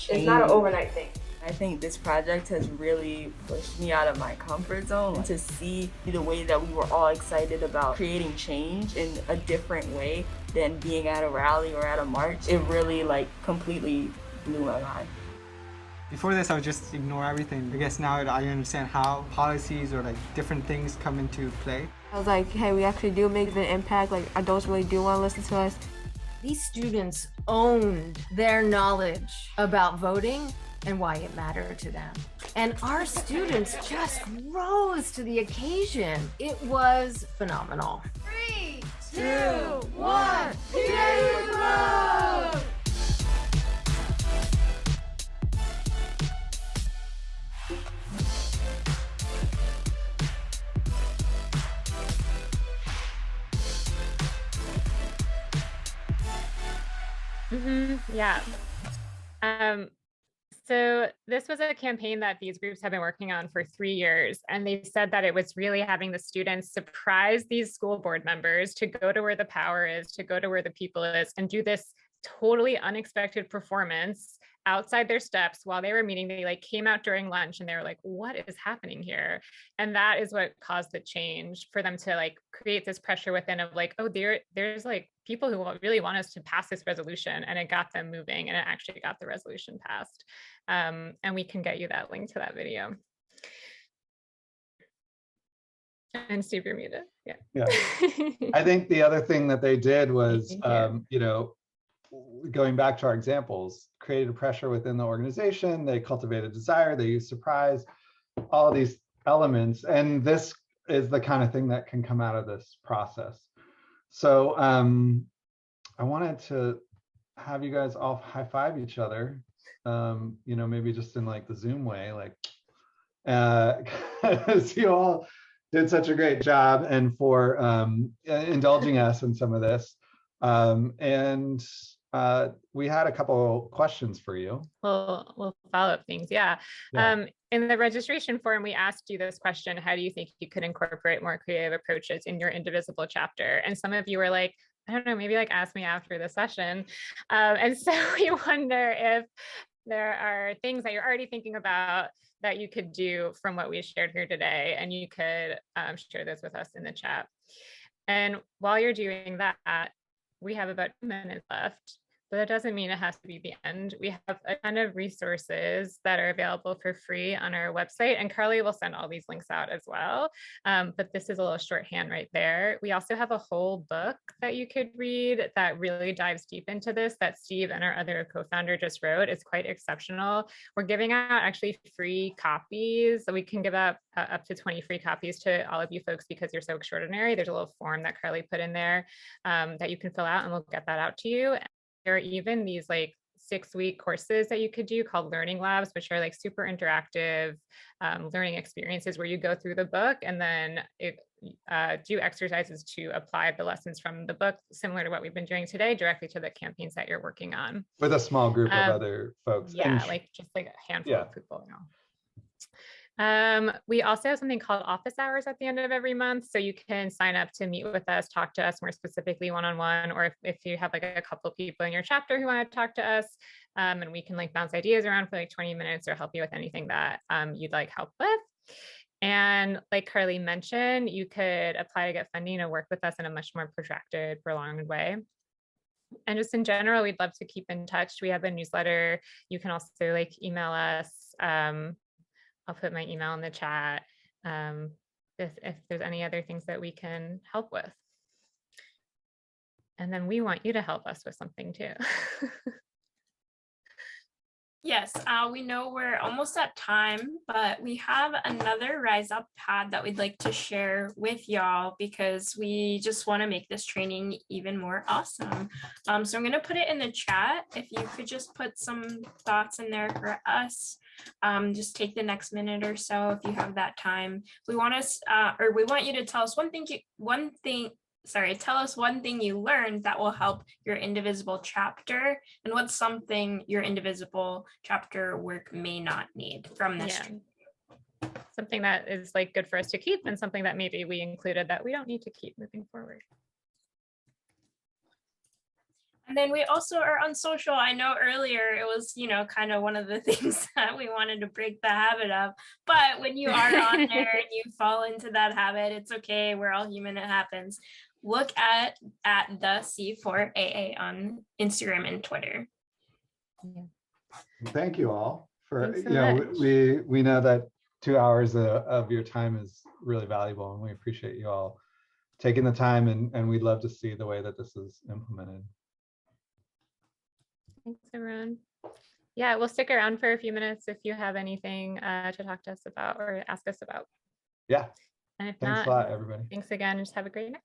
It's not an overnight thing. I think this project has really pushed me out of my comfort zone, and to see the way that we were all excited about creating change in a different way than being at a rally or at a march, it really completely blew my mind. Before this, I would just ignore everything. I guess now I understand how policies or different things come into play. I was like, hey, we actually do make an impact. Adults really do want to listen to us. These students owned their knowledge about voting and why it mattered to them. And our students just rose to the occasion. It was phenomenal. 3, 2, 1, today's vote! Yeah. So this was a campaign that these groups have been working on for 3 years, and they said that it was really having the students surprise these school board members to go to where the power is, to go to where the people is, and do this totally unexpected performance outside their steps while they were meeting. They came out during lunch and they were like, what is happening here? And that is what caused the change for them to create this pressure within of oh, there's people who really want us to pass this resolution, and it got them moving, and it actually got the resolution passed. And we can get you that link to that video. And Steve, you're muted. Yeah. I think the other thing that they did was, going back to our examples, created pressure within the organization. They cultivated desire. They used surprise, all of these elements. And this is the kind of thing that can come out of this process. So I wanted to have you guys all high five each other, maybe just in the Zoom way, because you all did such a great job, and for indulging us in some of this. We had a couple questions for you. We'll follow up things. Yeah. In the registration form, we asked you this question: how do you think you could incorporate more creative approaches in your Indivisible chapter? And some of you were like, I don't know, maybe ask me after the session. And so we wonder if there are things that you're already thinking about that you could do from what we shared here today, and you could share those with us in the chat. And while you're doing that, we have about 2 minutes left, but that doesn't mean it has to be the end. We have a ton of resources that are available for free on our website, and Carly will send all these links out as well. But this is a little shorthand right there. We also have a whole book that you could read that really dives deep into this, that Steve and our other co-founder just wrote. It's quite exceptional. We're giving out actually free copies. So we can give out up to 20 free copies to all of you folks because you're so extraordinary. There's a little form that Carly put in there that you can fill out, and we'll get that out to you. There are even these 6-week courses that you could do called learning labs, which are super interactive learning experiences where you go through the book and then do exercises to apply the lessons from the book, similar to what we've been doing today, directly to the campaigns that you're working on. With a small group of other folks. Yeah, just a handful of people. We also have something called office hours at the end of every month. So you can sign up to meet with us, talk to us more specifically one-on-one, or if you have a couple of people in your chapter who want to talk to us, and we can bounce ideas around for 20 minutes or help you with anything that you'd like help with. And like Carly mentioned, you could apply to get funding to work with us in a much more protracted, prolonged way. And just in general, we'd love to keep in touch. We have a newsletter. You can also like email us. I'll put my email in the chat if there's any other things that we can help with. And then we want you to help us with something too. Yes, we know we're almost at time, but we have another Rise Up pad that we'd like to share with y'all because we just want to make this training even more awesome. So I'm going to put it in the chat. If you could just put some thoughts in there for us, just take the next minute or so if you have that time. We want you to tell us tell us one thing you learned that will help your Indivisible chapter, and what's something your Indivisible chapter work may not need from this. Something that is like good for us to keep, and something that maybe we included that we don't need to keep moving forward. And then we also are on social. I know earlier it was, kind of one of the things that we wanted to break the habit of. But when you are on there and you fall into that habit, it's okay. We're all human. It happens. Look at the C4AA on Instagram and Twitter. Yeah. Thank you all for, Thanks so much. we know that 2 hours of your time is really valuable, and we appreciate you all taking the time, and we'd love to see the way that this is implemented. Thanks, everyone. Yeah, we'll stick around for a few minutes if you have anything to talk to us about or ask us about. Yeah. And if Thanks not, a lot, everybody. thanks again. Just have a great night.